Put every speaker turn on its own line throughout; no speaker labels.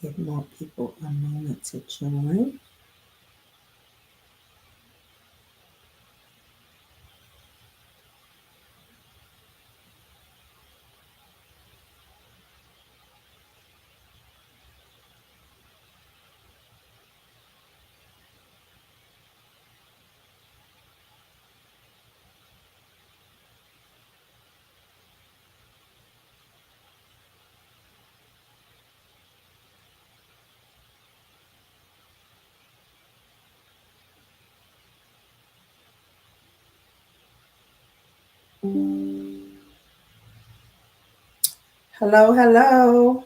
Give more people a moment to join. Hello, hello.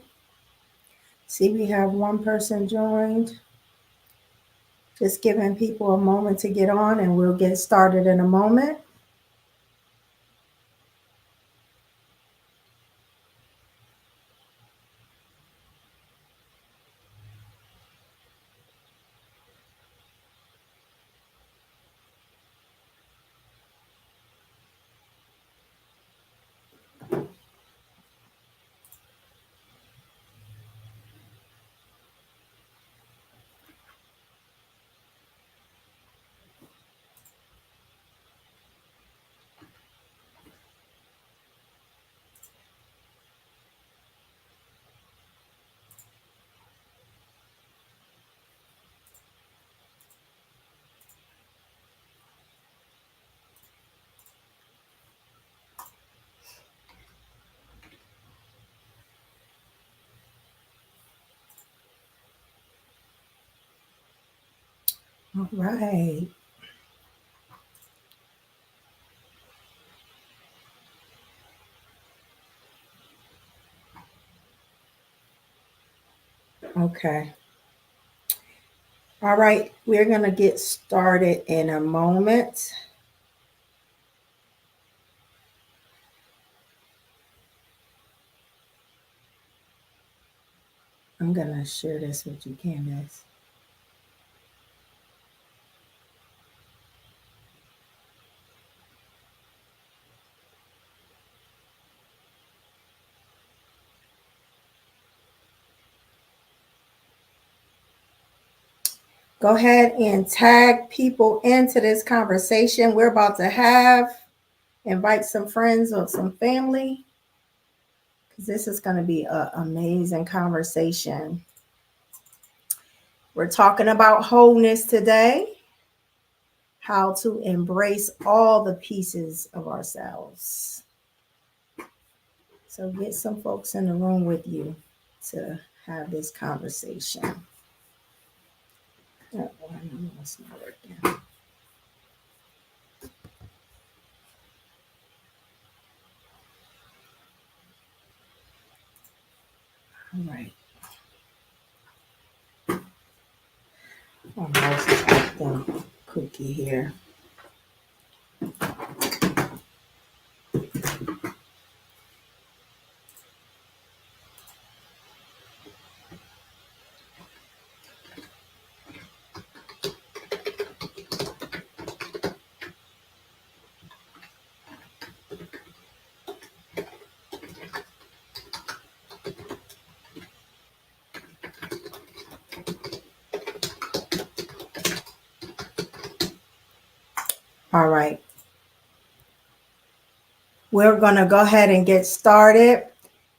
See, we have one person joined. Just giving people a moment to get on, and we'll get started in a moment. All right. Okay. All right. We're going to get started in a moment. I'm going to share this with you, Candace. Go ahead and tag people into this conversation we're about to have. Invite some friends or some family because this is going to be an amazing conversation. We're talking about wholeness today, how to embrace all the pieces of ourselves. So get some folks in the room with you to have this conversation. Oh, I know it's not working. All right. My mouse is acting cookie here. All right. We're going to go ahead and get started.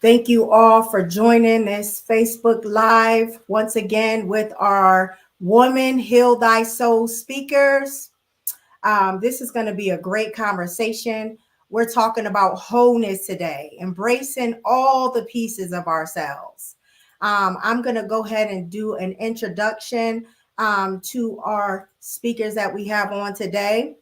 Thank you all for joining this Facebook Live once again with our Woman Heal Thy Soul speakers. This is going to be a great conversation. We're talking about wholeness today, embracing all the pieces of ourselves. I'm going to go ahead and do an introduction to our speakers that we have on today.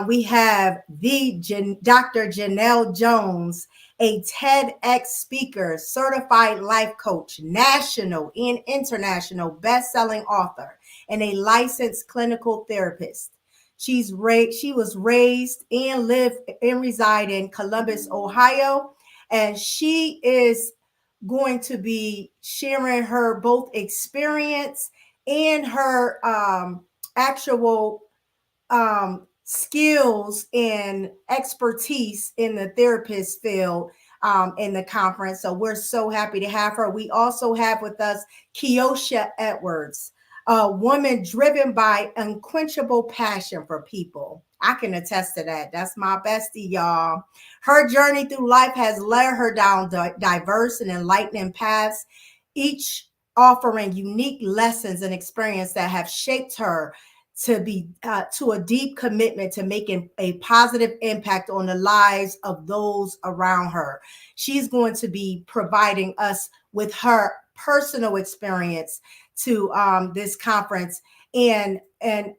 We have Dr. Janelle Jones, a TEDx speaker, certified life coach, national and international best-selling author, and a licensed clinical therapist. She was raised and lived and reside in Columbus, Ohio, and she is going to be sharing her both experience and her actual skills and expertise in the therapist field in the conference. So we're so happy to have her. We also have with us Keosha Edwards, a woman driven by unquenchable passion for people. I can attest to that. That's my bestie, y'all. Her journey through life has led her down diverse and enlightening paths, each offering unique lessons and experience that have shaped her to be to a deep commitment to making a positive impact on the lives of those around her. She's going to be providing us with her personal experience to this conference. And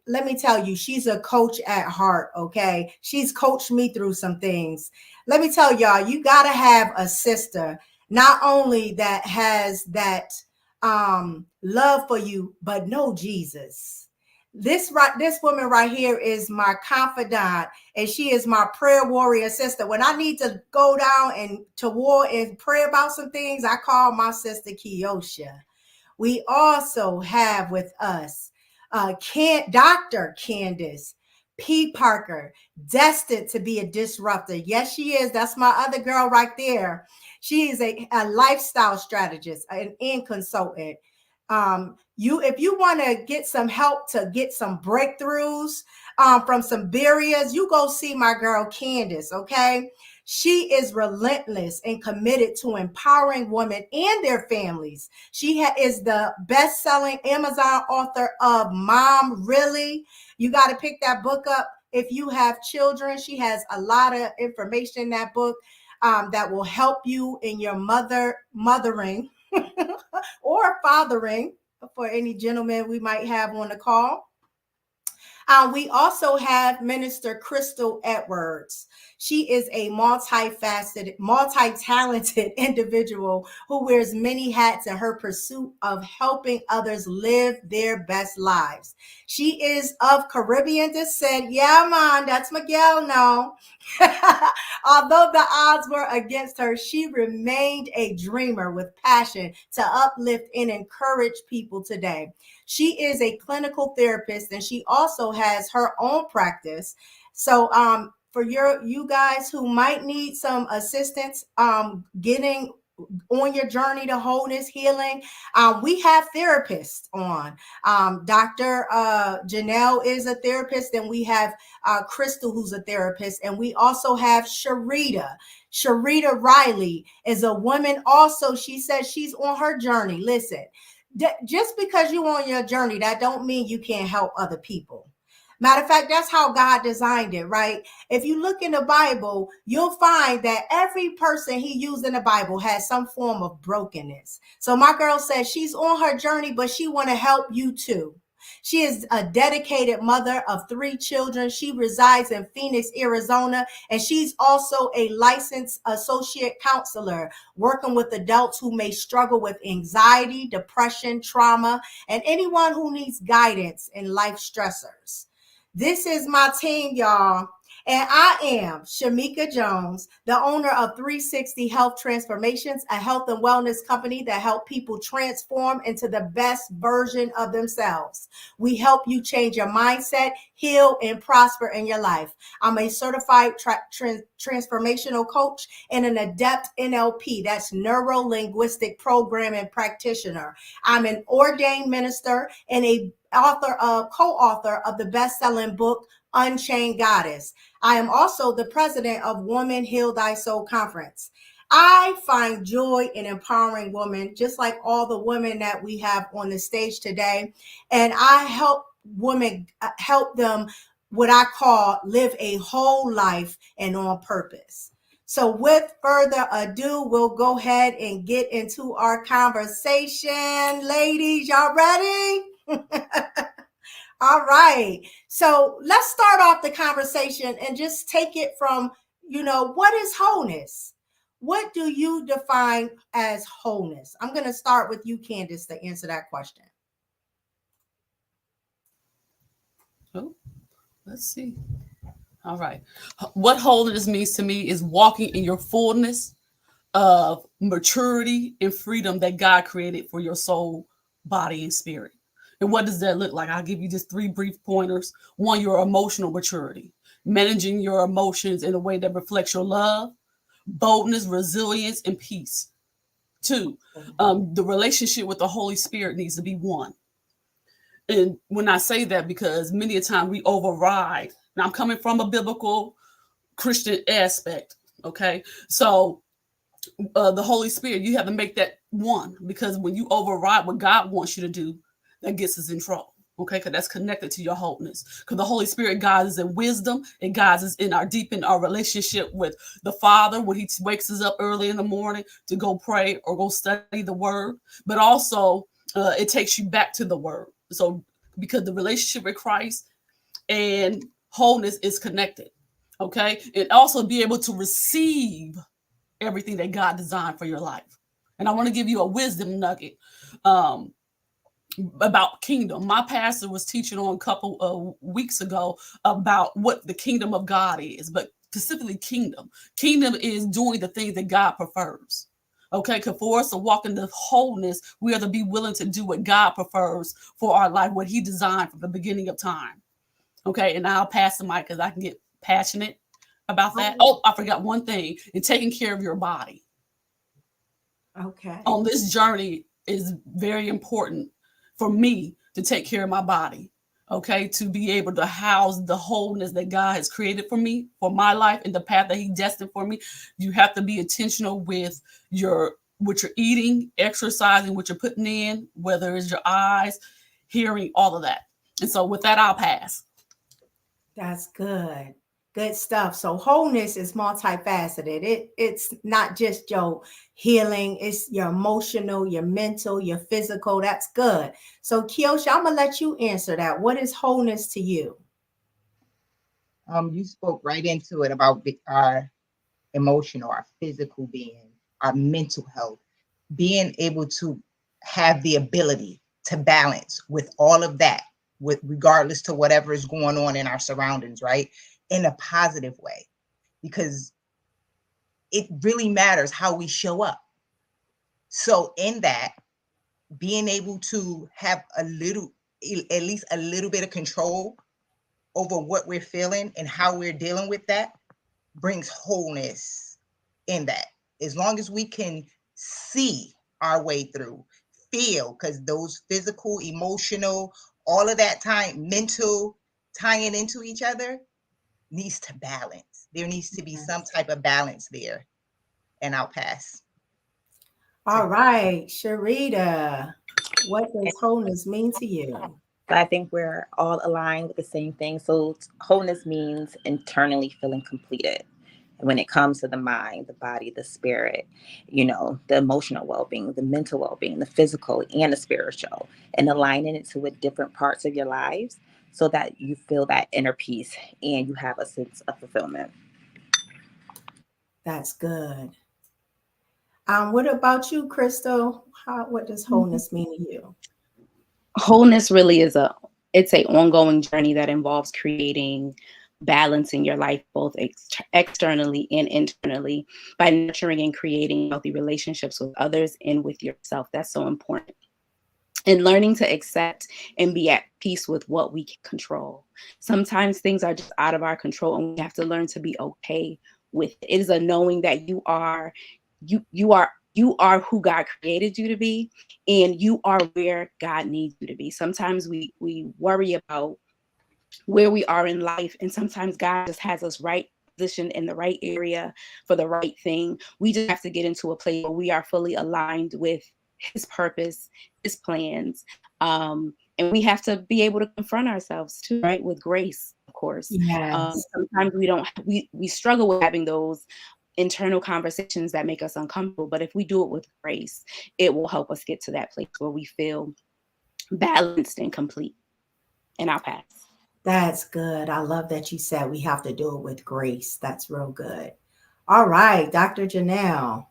let me tell you, she's a coach at heart. Okay, she's coached me through some things. Let me tell y'all, you got to have a sister not only that has that love for you, but know Jesus. This woman right here is my confidant, and she is my prayer warrior sister. When I need to go down and to war and pray about some things, I call my sister Keosha. We also have with us Dr. Candace P. Parker, destined to be a disruptor. Yes, she is. That's my other girl right there. She is a lifestyle strategist and consultant. If you want to get some help to get some breakthroughs from some barriers, you go see my girl Candace. Okay, she is relentless and committed to empowering women and their families. She is the best-selling Amazon author of Mom Really. You got to pick that book up if you have children. She has a lot of information in that book that will help you in your mothering or fathering for any gentlemen we might have on the call. We also have Minister Crystal Edwards. She is a multifaceted, multi-talented individual who wears many hats in her pursuit of helping others live their best lives. She is of Caribbean descent. Yeah, man, that's Miguel now. Although the odds were against her, she remained a dreamer with passion to uplift and encourage people today. She is a clinical therapist, and she also has her own practice. So for you guys who might need some assistance getting on your journey to wholeness, healing, we have therapists on. Dr. Janelle is a therapist, and we have Crystal, who's a therapist, and we also have Sharita. Sharita Riley is a woman also. She says she's on her journey. Listen, just because you're on your journey, that don't mean you can't help other people. Matter of fact, that's how God designed it, right? If you look in the Bible, you'll find that every person he used in the Bible has some form of brokenness. So my girl says she's on her journey, but she want to help you too. She is a dedicated mother of 3 children. She resides in Phoenix, Arizona, and she's also a licensed associate counselor working with adults who may struggle with anxiety, depression, trauma, and anyone who needs guidance in life stressors. This is my team, y'all. And I am Shamika Jones, the owner of 360 Health Transformations, a health and wellness company that help people transform into the best version of themselves. We help you change your mindset, heal, and prosper in your life. I'm a certified transformational coach and an adept NLP, that's neuro-linguistic programming practitioner. I'm an ordained minister and a co-author of the best-selling book, Unchained Goddess. I am also the president of Woman Heal Thy Soul Conference. I find joy in empowering women, just like all the women that we have on the stage today. And I help women, help them what I call live a whole life and on purpose. So with further ado, we'll go ahead and get into our conversation. Ladies, y'all ready? All right. So let's start off the conversation and just take it from, what is wholeness? What do you define as wholeness? I'm going to start with you, Candace, to answer that question.
Oh, let's see. All right. What wholeness means to me is walking in your fullness of maturity and freedom that God created for your soul, body, and spirit. And what does that look like? I'll give you just 3 brief pointers. One, your emotional maturity, managing your emotions in a way that reflects your love, boldness, resilience, and peace. Two, the relationship with the Holy Spirit needs to be one. And when I say that, because many a time we override. Now I'm coming from a biblical Christian aspect. Okay, so the Holy Spirit, you have to make that one, because when you override what God wants you to do, that gets us in trouble. Okay, because that's connected to your wholeness. Because the Holy Spirit guides us in wisdom, it guides us in our deep in our relationship with the Father when He wakes us up early in the morning to go pray or go study the Word. But also, it takes you back to the Word. So, because the relationship with Christ and wholeness is connected. Okay, and also be able to receive everything that God designed for your life. And I want to give you a wisdom nugget um, about kingdom. My pastor was teaching on a couple of weeks ago about what the kingdom of God is, but specifically kingdom. Kingdom is doing the things that God prefers. Okay, because for us to walk in the wholeness, we have to be willing to do what God prefers for our life, what He designed from the beginning of time. Okay, and I'll pass the mic because I can get passionate about that. Oh, I forgot one thing: in taking care of your body
Okay.
on this journey is very important for me to take care of my body. Okay, to be able to house the wholeness that God has created for me, for my life, and the path that He destined for me. You have to be intentional with your what you're eating, exercising, what you're putting in, whether it's your eyes, hearing, all of that. And so, with that, I'll pass.
That's good. Good stuff. So wholeness is multifaceted. It's not just your healing, it's your emotional, your mental, your physical. That's good. So Kiosha, I'm gonna let you answer that. What is wholeness to you?
You spoke right into it about our emotional, our physical being, our mental health, being able to have the ability to balance with all of that, with regardless to whatever is going on in our surroundings, right? In a positive way, because it really matters how we show up. So in that, being able to have at least a little bit of control over what we're feeling and how we're dealing with that brings wholeness in that. As long as we can see our way through, feel, because those physical, emotional, all of that time, mental tying into each other needs to balance. There needs to be some type of balance there. And I'll pass.
All right, Sharita, what does wholeness mean to you?
So I think we're all aligned with the same thing. So wholeness means internally feeling completed. When it comes to the mind, the body, the spirit, the emotional well-being, the mental well-being, the physical and the spiritual, and aligning it to with different parts of your lives so that you feel that inner peace and you have a sense of fulfillment.
That's good. What about you, Crystal? What does wholeness mean to you?
Wholeness really is it's a ongoing journey that involves creating balance in your life, both externally and internally, by nurturing and creating healthy relationships with others and with yourself. That's so important. And learning to accept and be at peace with what we can control. Sometimes things are just out of our control, and we have to learn to be okay with it. It is a knowing that you are who God created you to be, and you are where God needs you to be. Sometimes we worry about where we are in life, and sometimes God just has us right positioned in the right area for the right thing. We just have to get into a place where we are fully aligned with His purpose, His plans, and we have to be able to confront ourselves too, right, with grace, of course.
Yes,
Sometimes we struggle with having those internal conversations that make us uncomfortable, but if we do it with grace, it will help us get to that place where we feel balanced and complete. And I'll pass.
that's good. I love that you said we have to do it with grace. That's real good. All right, Dr. Janelle.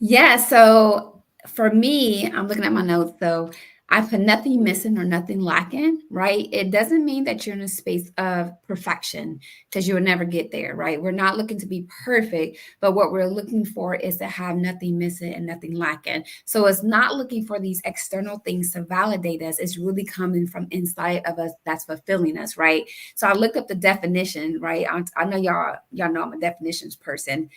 Yeah, so for me, I'm looking at my notes. So I put nothing missing or nothing lacking, right? It doesn't mean that you're in a space of perfection because you will never get there, right? We're not looking to be perfect, but what we're looking for is to have nothing missing and nothing lacking. So it's not looking for these external things to validate us. It's really coming from inside of us that's fulfilling us, right? So I looked up the definition, right? I know y'all know I'm a definitions person.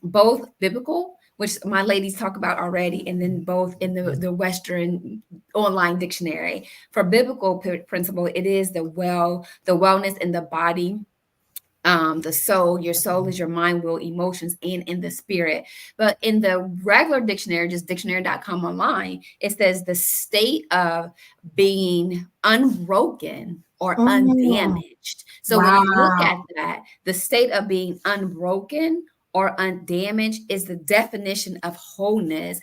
both biblical, which my ladies talk about already, and then both in the Western online dictionary. For biblical principle, it is the wellness in the body, the soul. Your soul is your mind, will, emotions, and in the spirit. But in the regular dictionary, just dictionary.com online, it says the state of being unbroken or
Mm,
undamaged. So when you look
wow.
at that, the state of being unbroken or undamaged is the definition of wholeness,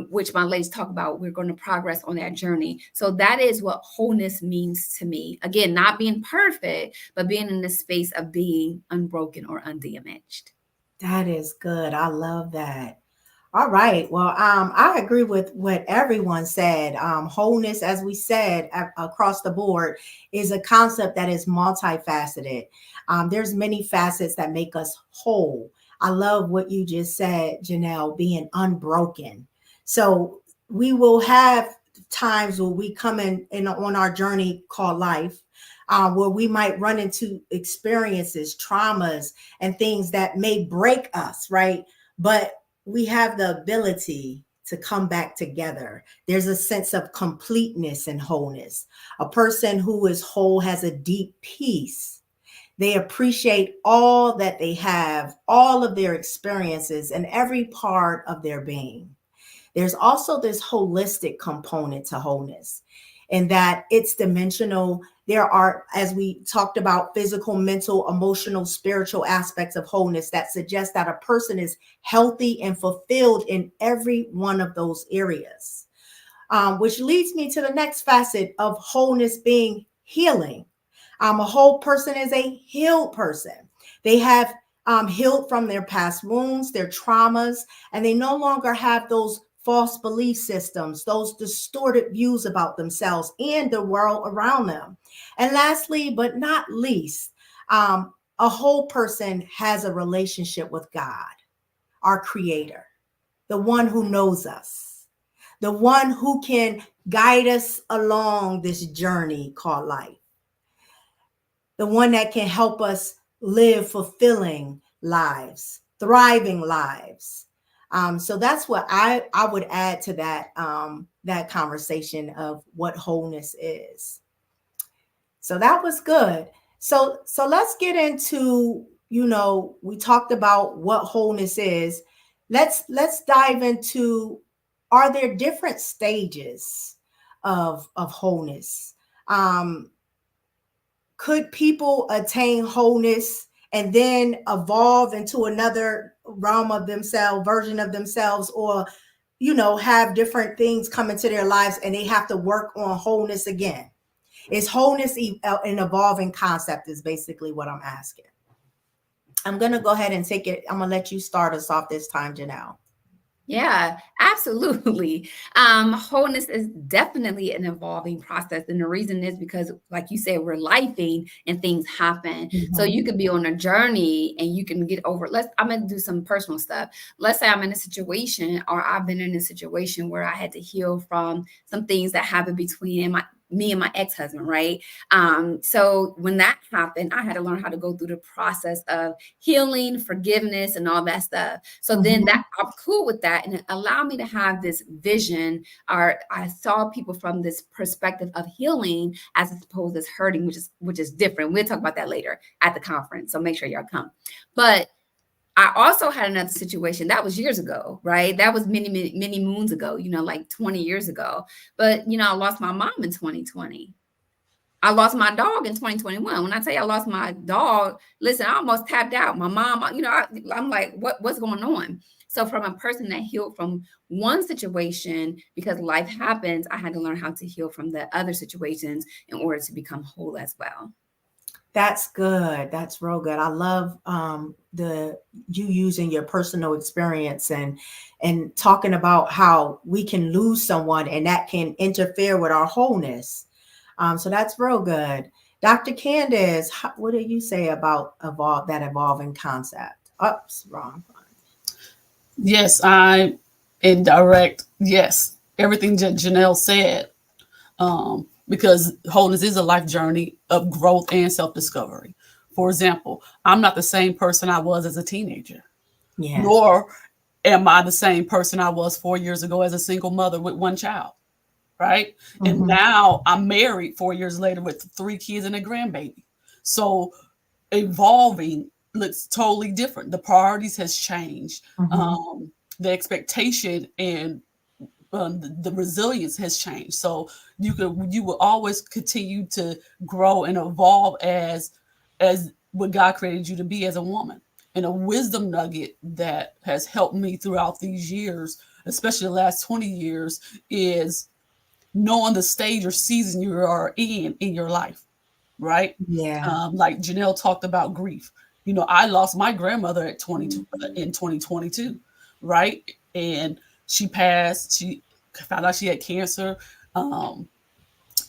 which my ladies talk about. We're going to progress on that journey. So that is what wholeness means to me. Again, not being perfect, but being in the space of being unbroken or undamaged.
That is good. I love that. All right. Well, I agree with what everyone said. Wholeness, as we said, across the board, is a concept that is multifaceted. There's many facets that make us whole. I love what you just said, Janelle, being unbroken. So we will have times where we come in on our journey called life, where we might run into experiences, traumas, and things that may break us, right? But we have the ability to come back together. There's a sense of completeness and wholeness. A person who is whole has a deep peace. They appreciate all that they have, all of their experiences, and every part of their being. There's also this holistic component to wholeness, in that it's dimensional. There are, as we talked about, physical, mental, emotional, spiritual aspects of wholeness that suggest that a person is healthy and fulfilled in every one of those areas. Which leads me to the next facet of wholeness being healing. A whole person is a healed person. They have healed from their past wounds, their traumas, and they no longer have those false belief systems, those distorted views about themselves and the world around them. And lastly, but not least, a whole person has a relationship with God, our creator, the one who knows us, the one who can guide us along this journey called life, the one that can help us live fulfilling lives, thriving lives. So that's what I would add to that conversation of what wholeness is. So that was good. So let's get into, we talked about what wholeness is. Let's dive into, are there different stages of wholeness? Um, could people attain wholeness and then evolve into another realm of themselves, version of themselves, or have different things come into their lives and they have to work on wholeness again? Is wholeness an evolving concept, is basically what I'm asking. I'm going to go ahead and take it. I'm going to let you start us off this time, Janelle.
Yeah, absolutely. Wholeness is definitely an evolving process. And the reason is because, like you said, we're lifing and things happen. So you could be on a journey and you can get over. I'm going to do some personal stuff. Let's say I'm in a situation, or I've been in a situation where I had to heal from some things that happened between me and my ex-husband, right? So when that happened, I had to learn how to go through the process of healing, forgiveness, and all that stuff. So then that I'm cool with that, and it allowed me to have this vision, or I saw people from this perspective of healing as opposed as hurting, which is different. We'll talk about that later at the conference. So make sure y'all come. But I also had another situation that was years ago, right? That was many, many, many moons ago, like 20 years ago. But, I lost my mom in 2020. I lost my dog in 2021. When I tell you I lost my dog, listen, I almost tapped out. My mom, I'm like, what's going on? So from a person that healed from one situation, because life happens, I had to learn how to heal from the other situations in order to become whole as well.
That's good. That's real good. I love the you using your personal experience and talking about how we can lose someone and that can interfere with our wholeness. So that's real good. Dr. Candace, what do you say about that evolving concept? Oops, wrong.
Yes, I indirect. Yes, everything Janelle said. Because wholeness is a life journey of growth and self-discovery. For example, I'm not the same person I was as a teenager.
Yeah.
Nor am I the same person I was 4 years ago as a single mother with one child, right? And
Mm-hmm.
now I'm married 4 years later with 3 kids and a grandbaby. So evolving looks totally different. The priorities has changed.
Mm-hmm.
The expectation and the resilience has changed. So you will always continue to grow and evolve as what God created you to be as a woman. And a wisdom nugget that has helped me throughout these years, especially the last 20 years, is knowing the stage or season you are in your life, right?
Yeah.
Like Janelle talked about grief. You know, I lost my grandmother at 20 in 2022, right? And she passed. She found out she had cancer. Um,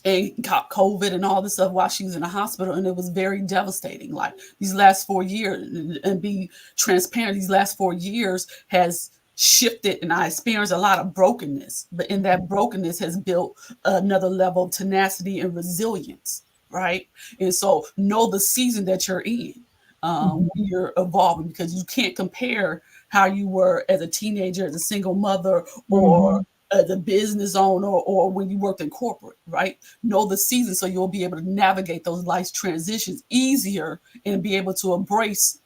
and got COVID and all this stuff while she was in the hospital, and it was very devastating. Like these last 4 years, and be transparent, these last 4 years has shifted, and I experienced a lot of brokenness. But in that brokenness has built another level of tenacity and resilience, right? And so know the season that you're in
Mm-hmm.
when you're evolving, because you can't compare how you were as a teenager, as a single mother, or
Mm-hmm.
as a business owner, or when you worked in corporate, right? Know the season so you'll be able to navigate those life transitions easier and be able to embrace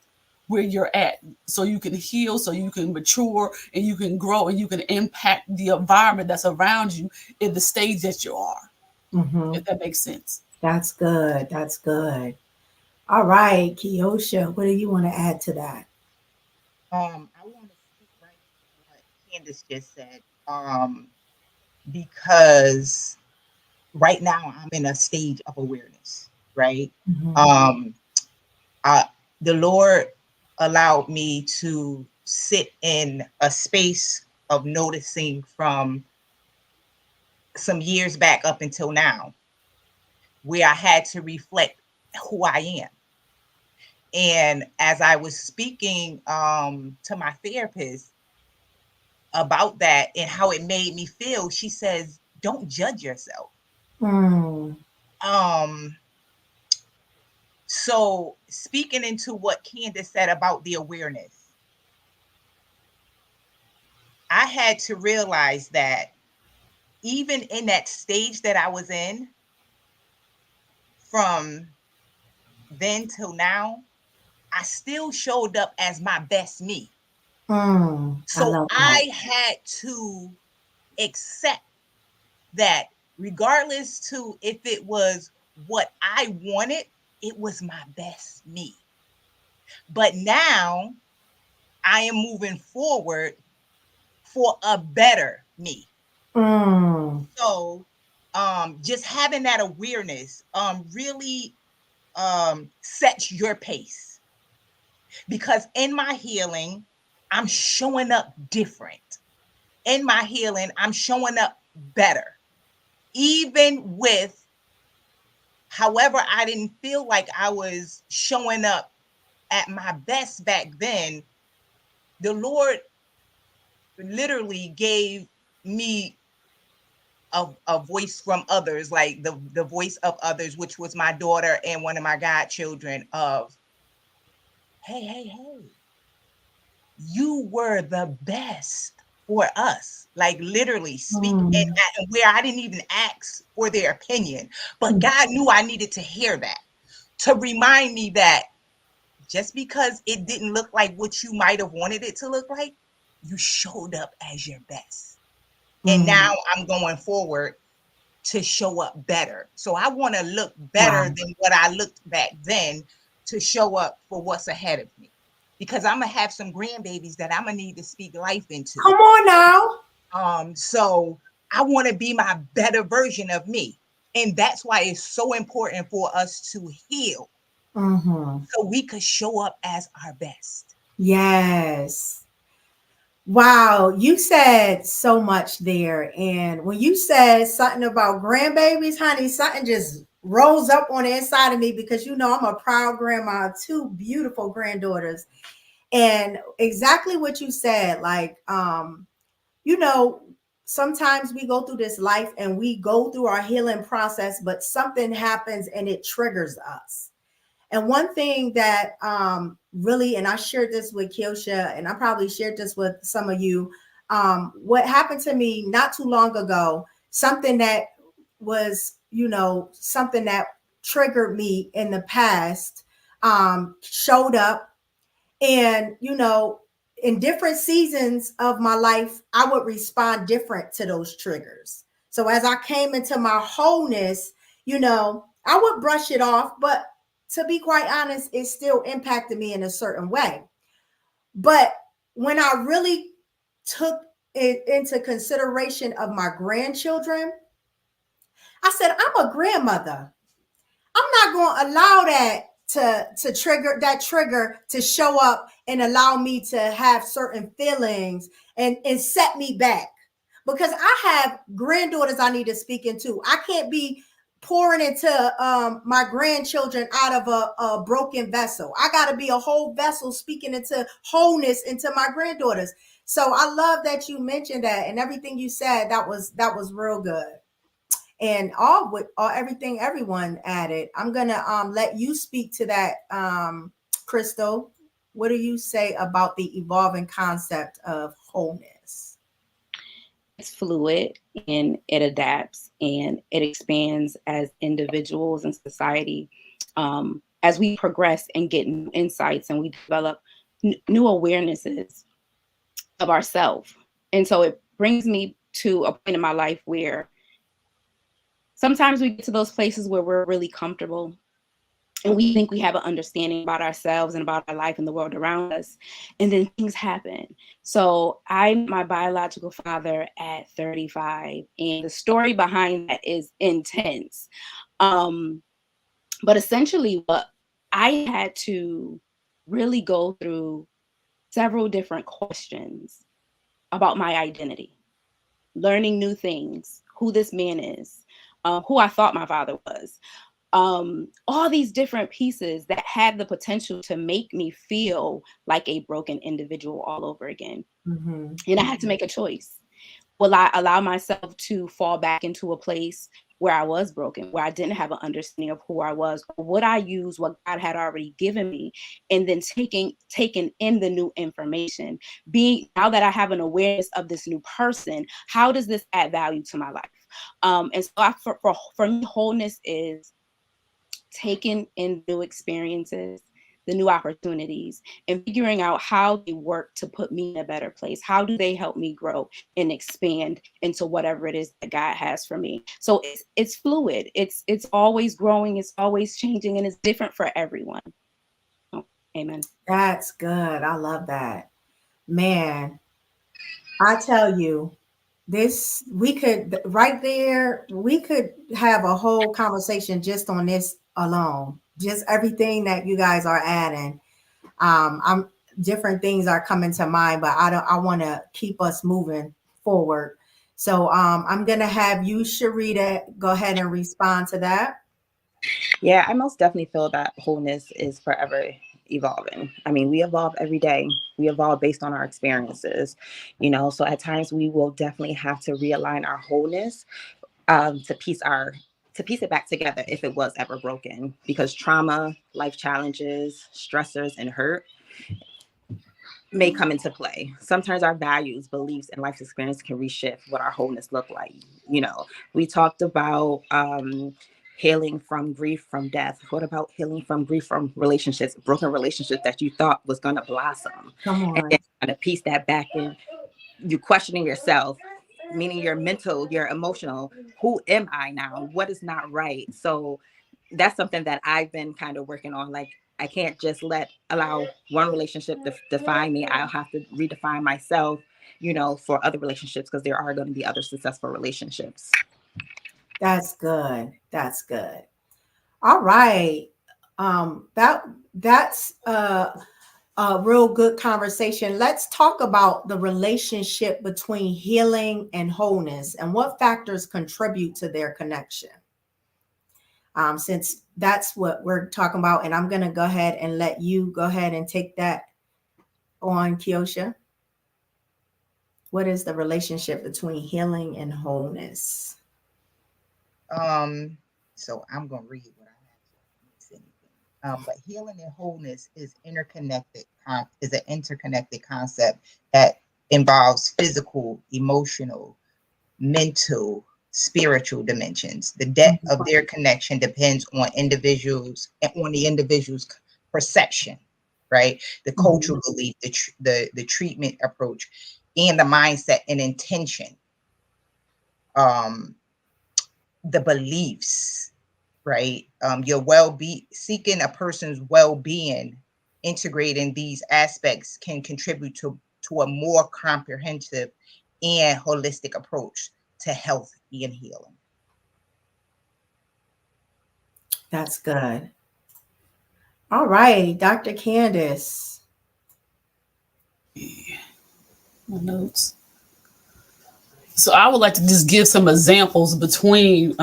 where you're at, so you can heal, so you can mature, and you can grow, and you can impact the environment that's around you in the stage that you are,
Mm-hmm.
if that makes sense.
That's good. That's good. All right, Kiosha, what do you want to add to that?
I want to speak right into what Candace just said. Because right now I'm in a stage of awareness, right?
Mm-hmm.
Um, I, the Lord allowed me to sit in a space of noticing from some years back up until now, where I had to reflect who I am. And as I was speaking to my therapist about that and how it made me feel, she says, "Don't judge yourself."
Mm.
Um, so speaking into what Candace said about the awareness, I had to realize that even in that stage that I was in, from then till now, I still showed up as my best me.
Mm. I
So
love that.
I had to accept that regardless to if it was what I wanted, it was my best me. But now I am moving forward for a better me.
Mm.
So just having that awareness really sets your pace, because in my healing, I'm showing up different. In my healing, I'm showing up better. Even with however I didn't feel like I was showing up at my best back then, the Lord literally gave me a voice from others, like the voice of others, which was my daughter and one of my godchildren, of, hey, hey, hey, you were the best for us. Like literally speak,
Mm.
and where I didn't even ask for their opinion, but
Mm.
God knew I needed to hear that to remind me that just because it didn't look like what you might have wanted it to look like, you showed up as your best. And now
Mm.
I'm going forward to show up better. So I want to look better
Wow.
than what I looked back then, to show up for what's ahead of me. Because I'm gonna have some grandbabies that I'm gonna need to speak life into.
Come on now.
So I want to be my better version of me. And that's why it's so important for us to heal,
Mm-hmm.
so we could show up as our best.
Yes. Wow, you said so much there. And when you said something about grandbabies, honey, something just rose up on the inside of me, because you know I'm a proud grandma of two beautiful granddaughters. And exactly what you said, like you know, sometimes we go through this life and we go through our healing process, but something happens and it triggers us. And one thing that really, and I shared this with Kiosha, and I probably shared this with some of you, what happened to me not too long ago, something that was, something that triggered me in the past, showed up. And, in different seasons of my life, I would respond different to those triggers. So as I came into my wholeness, I would brush it off, but to be quite honest, it still impacted me in a certain way. But when I really took it into consideration of my grandchildren, I said, I'm a grandmother. I'm not going to allow that to trigger to show up and allow me to have certain feelings and set me back, because I have granddaughters I need to speak into. I can't be pouring into my grandchildren out of a broken vessel. I got to be a whole vessel speaking into wholeness into my granddaughters. So I love that you mentioned that, and everything you said, that was real good. And all with all everything everyone added. I'm gonna let you speak to that, Crystal. What do you say about the evolving concept of wholeness?
It's fluid and it adapts and it expands as individuals and society. As we progress and get new insights and we develop new awarenesses of ourselves. And so it brings me to a point in my life where sometimes we get to those places where we're really comfortable and we think we have an understanding about ourselves and about our life and the world around us, and then things happen. So I met my biological father at 35, and the story behind that is intense. But essentially what I had to really go through several different questions about my identity, learning new things, who this man is, who I thought my father was, all these different pieces that had the potential to make me feel like a broken individual all over again.
Mm-hmm.
And I had to make a choice. Will I allow myself to fall back into a place where I was broken, where I didn't have an understanding of who I was? Or would I use what God had already given me and then taking in the new information? Being now that I have an awareness of this new person, how does this add value to my life? And so for me, wholeness is taking in new experiences, the new opportunities, and figuring out how they work to put me in a better place. How do they help me grow and expand into whatever it is that God has for me? So it's fluid. It's always growing. It's always changing, and it's different for everyone. Oh, amen.
That's good. I love that. Man, I tell you, this we could right there, we could have a whole conversation just on this alone. Just everything that you guys are adding. I'm different things are coming to mind, but I want to keep us moving forward. So I'm gonna have you, Sharita, go ahead and respond to that.
Yeah, I most definitely feel that wholeness is forever evolving. I mean, we evolve every day. We evolve based on our experiences, so at times we will definitely have to realign our wholeness to piece it back together if it was ever broken, because trauma, life challenges, stressors, and hurt may come into play. Sometimes our values, beliefs, and life experience can reshift what our wholeness look like. We talked about healing from grief from death. What about healing from grief from relationships, broken relationships that you thought was going to blossom,
Come
and then
on.
kind of piece that back in, you questioning yourself, meaning your mental, your emotional, who am I now? What is not right? So that's something that I've been kind of working on. Like, I can't just allow one relationship to define me. I'll have to redefine myself, for other relationships, because there are going to be other successful relationships.
That's good. That's good. All right. That's a real good conversation. Let's talk about the relationship between healing and wholeness and what factors contribute to their connection. Since that's what we're talking about, and I'm going to go ahead and let you go ahead and take that on, Kiosha. What is the relationship between healing and wholeness?
So I'm gonna read what I have. So I don't miss anything. But healing and wholeness is interconnected. Is an interconnected concept that involves physical, emotional, mental, spiritual dimensions. The depth of their connection depends on the individual's perception, right? The cultural belief, the treatment approach, and the mindset and intention. Um, the beliefs, right? Your well-being, seeking a person's well-being, integrating these aspects can contribute to a more comprehensive and holistic approach to health and healing.
That's good. All right, Dr. Candace.
My notes. So I would like to just give some examples between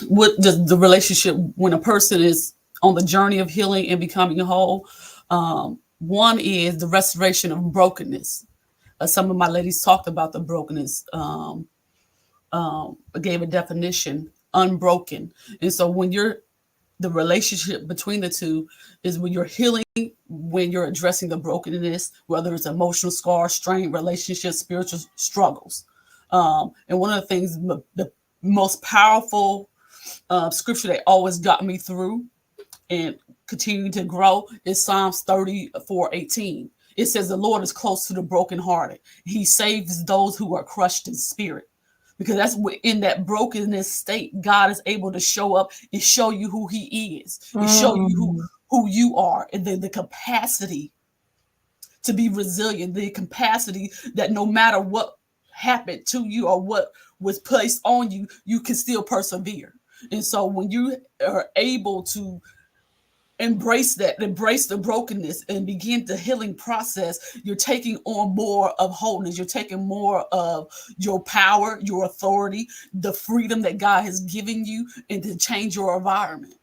what the relationship when a person is on the journey of healing and becoming whole. One is the restoration of brokenness. Some of my ladies talked about the brokenness. Gave a definition, unbroken. And so when you're the relationship between the two is when you're healing, when you're addressing the brokenness, whether it's emotional scar, strain, relationships, spiritual struggles. And one of the things, the most powerful scripture that always got me through and continuing to grow is Psalms 34:18. It says, the Lord is close to the brokenhearted. He saves those who are crushed in spirit. Because that's in that brokenness state, God is able to show up and show you who He is, and show you who you are, and the capacity to be resilient, the capacity that no matter what happened to you or what was placed on you, you can still persevere. And so when you are able to embrace that, embrace the brokenness and begin the healing process, you're taking on more of wholeness. You're taking more of your power, your authority, the freedom that God has given you, and to change your environment.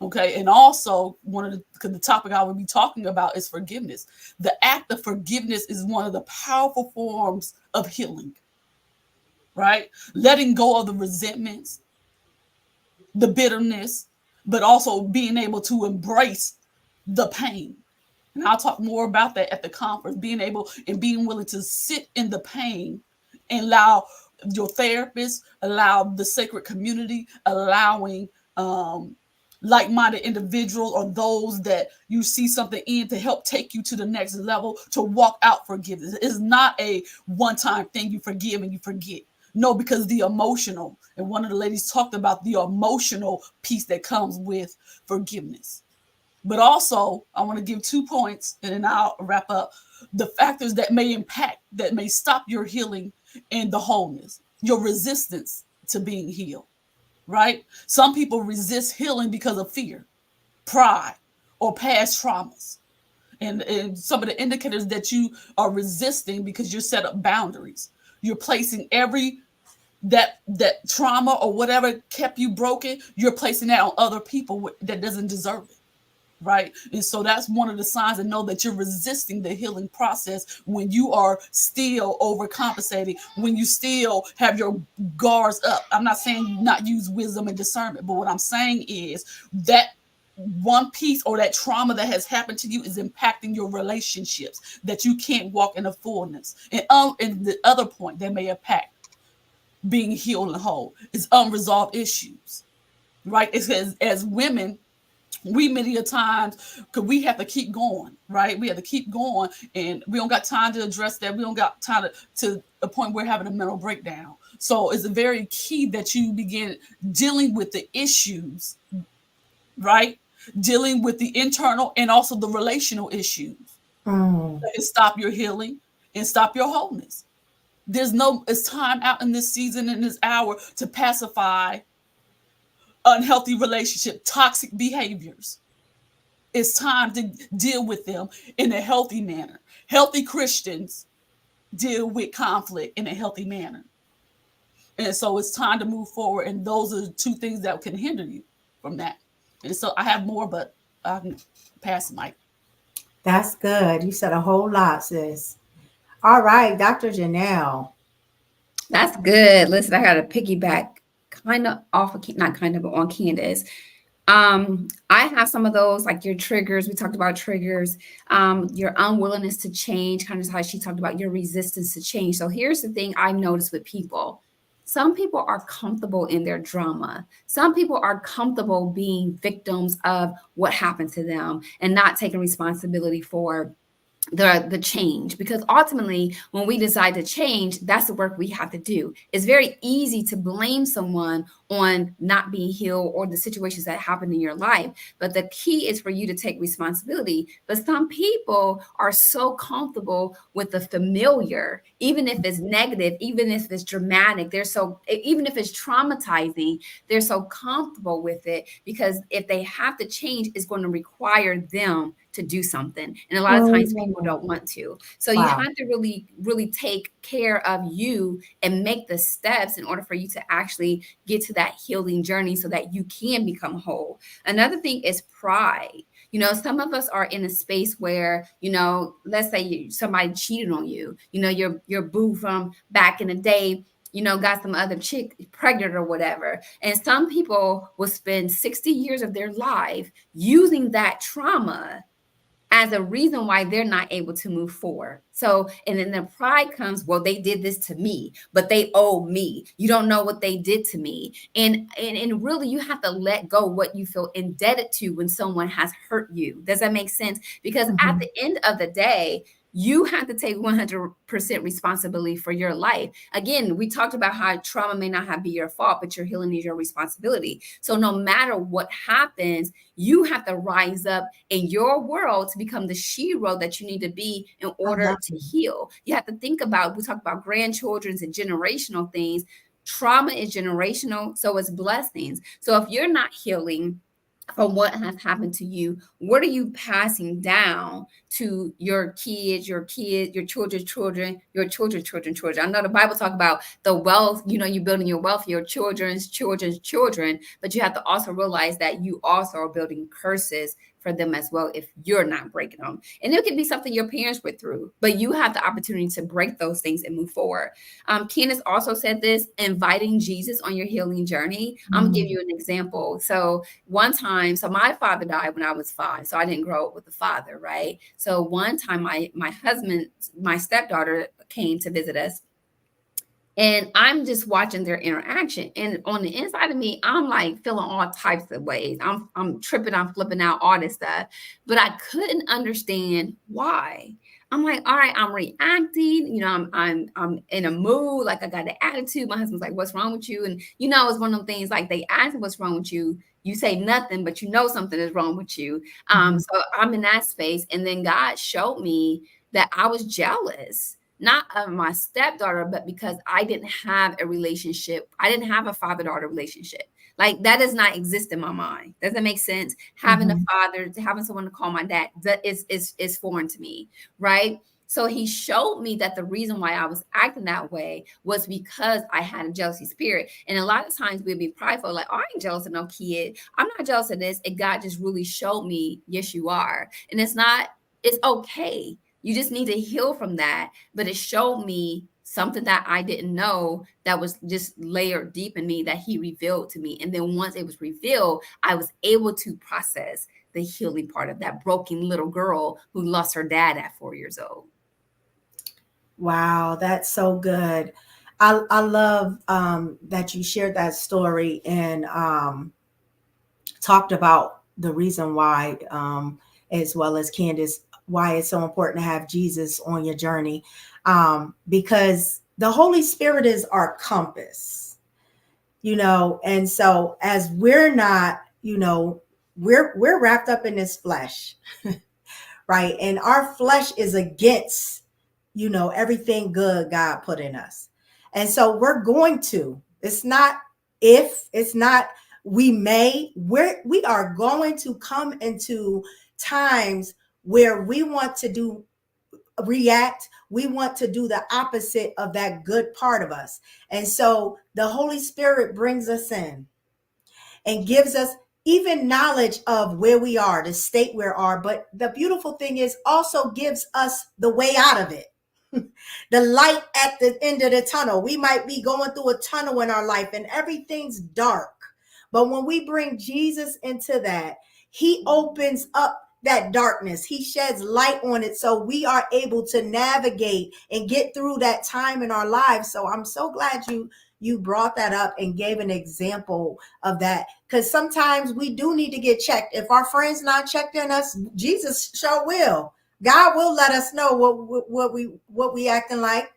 Okay. And also one of the topic I will be talking about is forgiveness. The act of forgiveness is one of the powerful forms of healing, right? Letting go of the resentments, the bitterness, but also being able to embrace the pain. And I'll talk more about that at the conference, being able and being willing to sit in the pain and allow your therapist, allow the sacred community, allowing like-minded individuals or those that you see something in to help take you to the next level, to walk out forgiveness. It's not a one-time thing you forgive and you forget. No, because the emotional, and one of the ladies talked about the emotional piece that comes with forgiveness. But also, I want to give 2 points and then I'll wrap up. The factors that may impact, that may stop your healing and the wholeness, your resistance to being healed, right? Some people resist healing because of fear, pride, or past traumas. And some of the indicators that you are resisting because you're set up boundaries. You're placing that trauma or whatever kept you broken, you're placing that on other people that doesn't deserve it, right? And so that's one of the signs to know that you're resisting the healing process when you are still overcompensating, when you still have your guards up. I'm not saying not use wisdom and discernment, but what I'm saying is that one piece or that trauma that has happened to you is impacting your relationships, that you can't walk in a fullness. And the other point that may impact being healed and whole is unresolved issues, right? It's as women, we many a times, because we have to keep going, right? We have to keep going, and we don't got time to address that. We don't got time to a point where we're having a mental breakdown. So it's very key that you begin dealing with the issues, right? Dealing with the internal and also the relational issues that can stop your healing and stop your wholeness. It's time out in this season, in this hour, to pacify unhealthy relationship, toxic behaviors. It's time to deal with them in a healthy manner. Healthy Christians deal with conflict in a healthy manner. And so it's time to move forward. And those are the 2 things that can hinder you from that. And so I have more, but I can pass the mic.
That's good. You said a whole lot, sis. All right, Dr. Janelle.
That's good. Listen, I got to piggyback kind of off of, not kind of, but on Candace. I have some of those, like your triggers. We talked about triggers, your unwillingness to change, kind of how she talked about your resistance to change. So here's the thing I noticed with people. Some people are comfortable in their drama. Some people are comfortable being victims of what happened to them and not taking responsibility for the change, because ultimately when we decide to change, that's the work we have to do. It's very easy to blame someone on not being healed or the situations that happen in your life, but the key is for you to take responsibility. But some people are so comfortable with the familiar, even if it's negative, even if it's dramatic, they're so, even if it's traumatizing, they're so comfortable with it, because if they have to change, it's going to require them to do something. And a lot of times people don't want to. So you
Wow.
have to really, really take care of you and make the steps in order for you to actually get to that healing journey so that you can become whole. Another thing is pride. You know, some of us are in a space where, you know, let's say somebody cheated on you, you know, your boo from back in the day, you know, got some other chick pregnant or whatever. And some people will spend 60 years of their life using that trauma as a reason why they're not able to move forward. So, and then the pride comes, well, they did this to me, but they owe me. You don't know what they did to me. And really you have to let go what you feel indebted to when someone has hurt you. Does that make sense? Because at the end of the day, you have to take 100% responsibility for your life. Again, we talked about how trauma may not have be your fault, but your healing is your responsibility. So no matter what happens, you have to rise up in your world to become the shero that you need to be in order to heal. You have to think about, we talk about grandchildren's and generational things. Trauma is generational, so is blessings. So if you're not healing from what has happened to you, what are you passing down to your kids, your children's children, your children's children? I know the Bible talk about the wealth, you know, you building your wealth, your children's children's children, but you have to also realize that you also are building curses for them as well if you're not breaking them. And it could be something your parents went through, but you have the opportunity to break those things and move forward. Candace also said this, inviting Jesus on your healing journey. I'm gonna give you an example. So one time, so my father died when I was 5, so I didn't grow up with a father, right? So one time my husband, my stepdaughter came to visit us, and I'm just watching their interaction. And on the inside of me, I'm like feeling all types of ways. I'm tripping, I'm flipping out, all this stuff. But I couldn't understand why. I'm like, all right, I'm reacting, you know, I'm in a mood, like I got an attitude. My husband's like, what's wrong with you? And you know, it's one of them things like they ask what's wrong with you. You say nothing, but you know something is wrong with you. So I'm in that space. And then God showed me that I was jealous, not of my stepdaughter, but because I didn't have a relationship. I didn't have a father-daughter relationship. Like that does not exist in my mind. Does that make sense? Having a father, having someone to call my dad, that is foreign to me, right? So he showed me that the reason why I was acting that way was because I had a jealousy spirit. And a lot of times we'd be prideful, like, oh, I ain't jealous of no kid. I'm not jealous of this. And God just really showed me, yes, you are. And it's not, it's okay. You just need to heal from that. But it showed me something that I didn't know that was just layered deep in me that he revealed to me. And then once it was revealed, I was able to process the healing part of that broken little girl who lost her dad at 4 years old.
Wow, that's so good. I love that you shared that story and talked about the reason why, as well as Candace, why it's so important to have Jesus on your journey, because the Holy Spirit is our compass, you know, and so as we're not, you know, we're wrapped up in this flesh, right? And our flesh is against, you know, everything good God put in us. And so we're going to, it's not if, it's not we are going to come into times where we want to react, we want to do the opposite of that good part of us. And so the Holy Spirit brings us in and gives us even knowledge of where we are, the state we are. But the beautiful thing is also gives us the way out of it. The light at the end of the tunnel. We might be going through a tunnel in our life and everything's dark, But when we bring Jesus into that, he opens up that darkness. He sheds light on it so we are able to navigate and get through that time in our lives. So I'm so glad you brought that up and gave an example of that, because sometimes we do need to get checked. If our friends not checked in us, Jesus sure will. God will let us know what we acting like.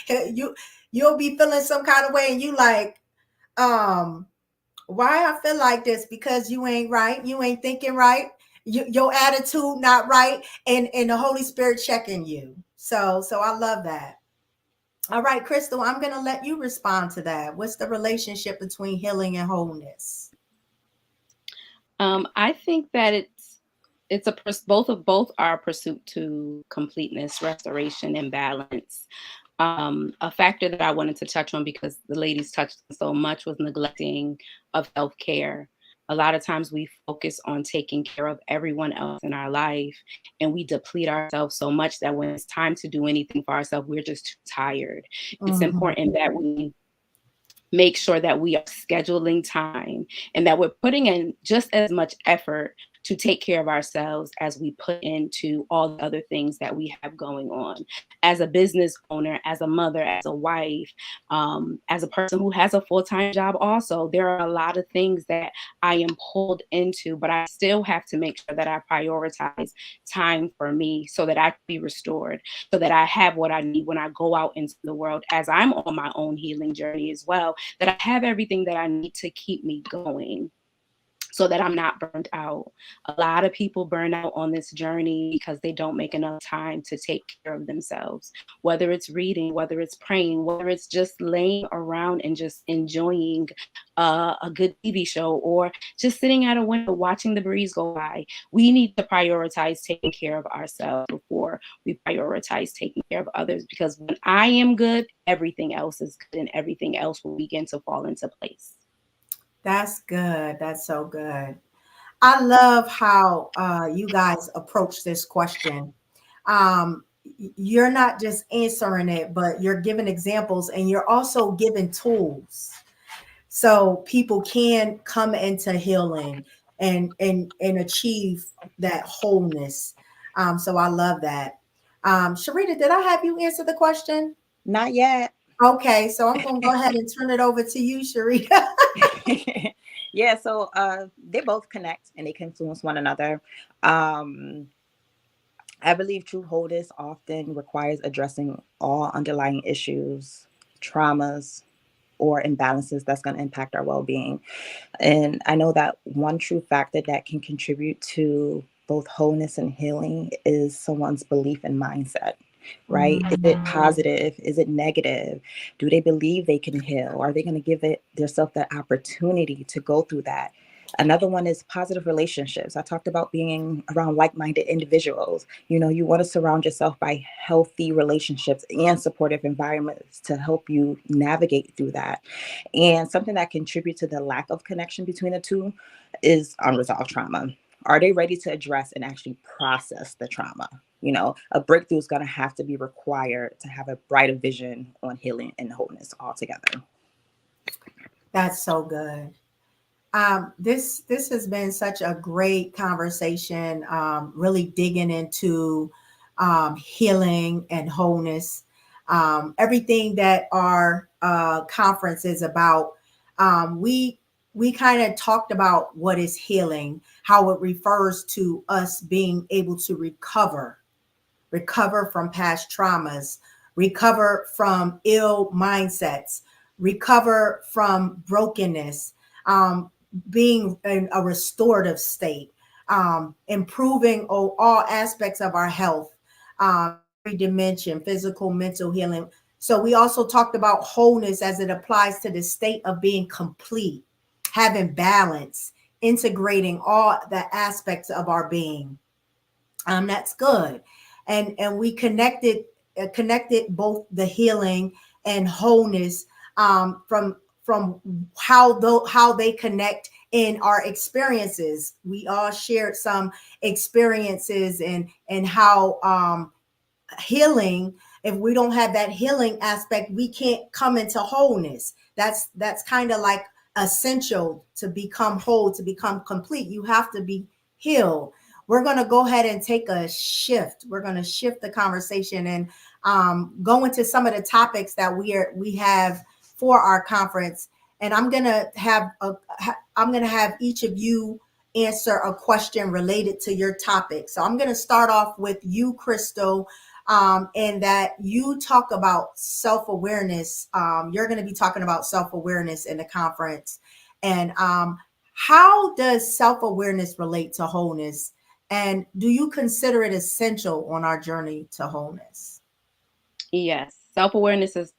you you'll be feeling some kind of way, and you like, um why I feel like this? Because you ain't right, you ain't thinking right, your attitude not right, and the Holy Spirit checking you. So I love that. All right, Crystal, I'm going to let you respond to that. What's the relationship between healing and wholeness?
I think that it's both are a pursuit to completeness, restoration, and balance. A factor that I wanted to touch on, because the ladies touched on so much, was neglecting of self-care. A lot of times we focus on taking care of everyone else in our life, and we deplete ourselves so much that when it's time to do anything for ourselves, we're just too tired. It's
Mhm.
important that we make sure that we are scheduling time and that we're putting in just as much effort to take care of ourselves as we put into all the other things that we have going on. As a business owner, as a mother, as a wife, as a person who has a full-time job also, there are a lot of things that I am pulled into, but I still have to make sure that I prioritize time for me so that I can be restored, so that I have what I need when I go out into the world, as I'm on my own healing journey as well, that I have everything that I need to keep me going so that I'm not burned out. A lot of people burn out on this journey because they don't make enough time to take care of themselves, whether it's reading, whether it's praying, whether it's just laying around and just enjoying a good TV show, or just sitting at a window watching the breeze go by. We need to prioritize taking care of ourselves before we prioritize taking care of others, because when I am good, everything else is good and everything else will begin to fall into place.
That's good. That's so good. I love how you guys approach this question. You're not just answering it, but you're giving examples, and you're also giving tools so people can come into healing and achieve that wholeness. So I love that. Sharita, did I have you answer the question?
Not yet.
Okay, so I'm gonna go ahead and turn it over to you, Sharita.
Yeah, so they both connect and they can influence one another. Um, I believe true wholeness often requires addressing all underlying issues, traumas, or imbalances that's going to impact our well-being. And I know that one true factor that can contribute to both wholeness and healing is someone's belief and mindset, right? Is it
Mhm.
positive? Is it negative? Do they believe they can heal? Are they going to give it themselves that opportunity to go through that? Another one is positive relationships. I talked about being around like-minded individuals. You know, you want to surround yourself by healthy relationships and supportive environments to help you navigate through that. And something that contributes to the lack of connection between the two is unresolved trauma. Are they ready to address and actually process the trauma? You know, a breakthrough is going to have to be required to have a brighter vision on healing and wholeness altogether.
That's so good. This has been such a great conversation. Really digging into healing and wholeness. Everything that our conference is about. We kind of talked about what is healing, how it refers to us being able to recover from past traumas, recover from ill mindsets, recover from brokenness, being in a restorative state, improving all aspects of our health, every dimension, physical, mental healing. So we also talked about wholeness as it applies to the state of being complete, having balance, integrating all the aspects of our being. That's good. And we connected both the healing and wholeness, from how they connect in our experiences. We all shared some experiences, and how healing, if we don't have that healing aspect, we can't come into wholeness. That's kind of like essential to become whole, to become complete. You have to be healed. We're going to go ahead and take a shift. We're going to shift the conversation and go into some of the topics that we have for our conference. And I'm going to have each of you answer a question related to your topic. So I'm going to start off with you, Crystal, and that you talk about self-awareness. You're going to be talking about self-awareness in the conference. And how does self-awareness relate to wholeness? And do you consider it essential on our journey to wholeness?
Yes, self-awareness is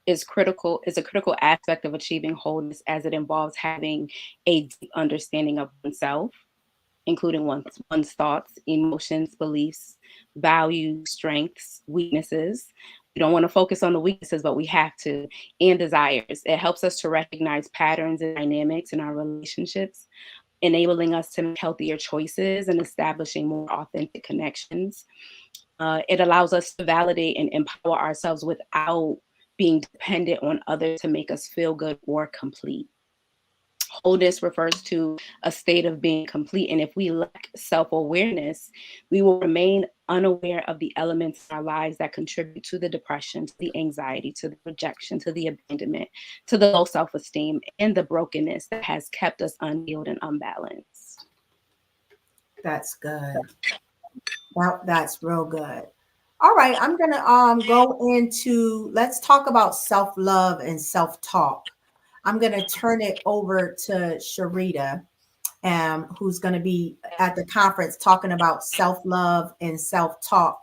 a critical aspect of achieving wholeness, as it involves having a deep understanding of oneself, including one's thoughts, emotions, beliefs, values, strengths, weaknesses. We don't want to focus on the weaknesses, but we have to, and desires. It helps us to recognize patterns and dynamics in our relationships, enabling us to make healthier choices and establishing more authentic connections. It allows us to validate and empower ourselves without being dependent on others to make us feel good or complete. Wholeness refers to a state of being complete. And if we lack self awareness, we will remain unaware of the elements in our lives that contribute to the depression, to the anxiety, to the rejection, to the abandonment, to the low self esteem, and the brokenness that has kept us unhealed and unbalanced.
That's good. That's real good. All right, I'm gonna go into, let's talk about self-love and self-talk. I'm gonna turn it over to Sharita, who's gonna be at the conference talking about self-love and self-talk.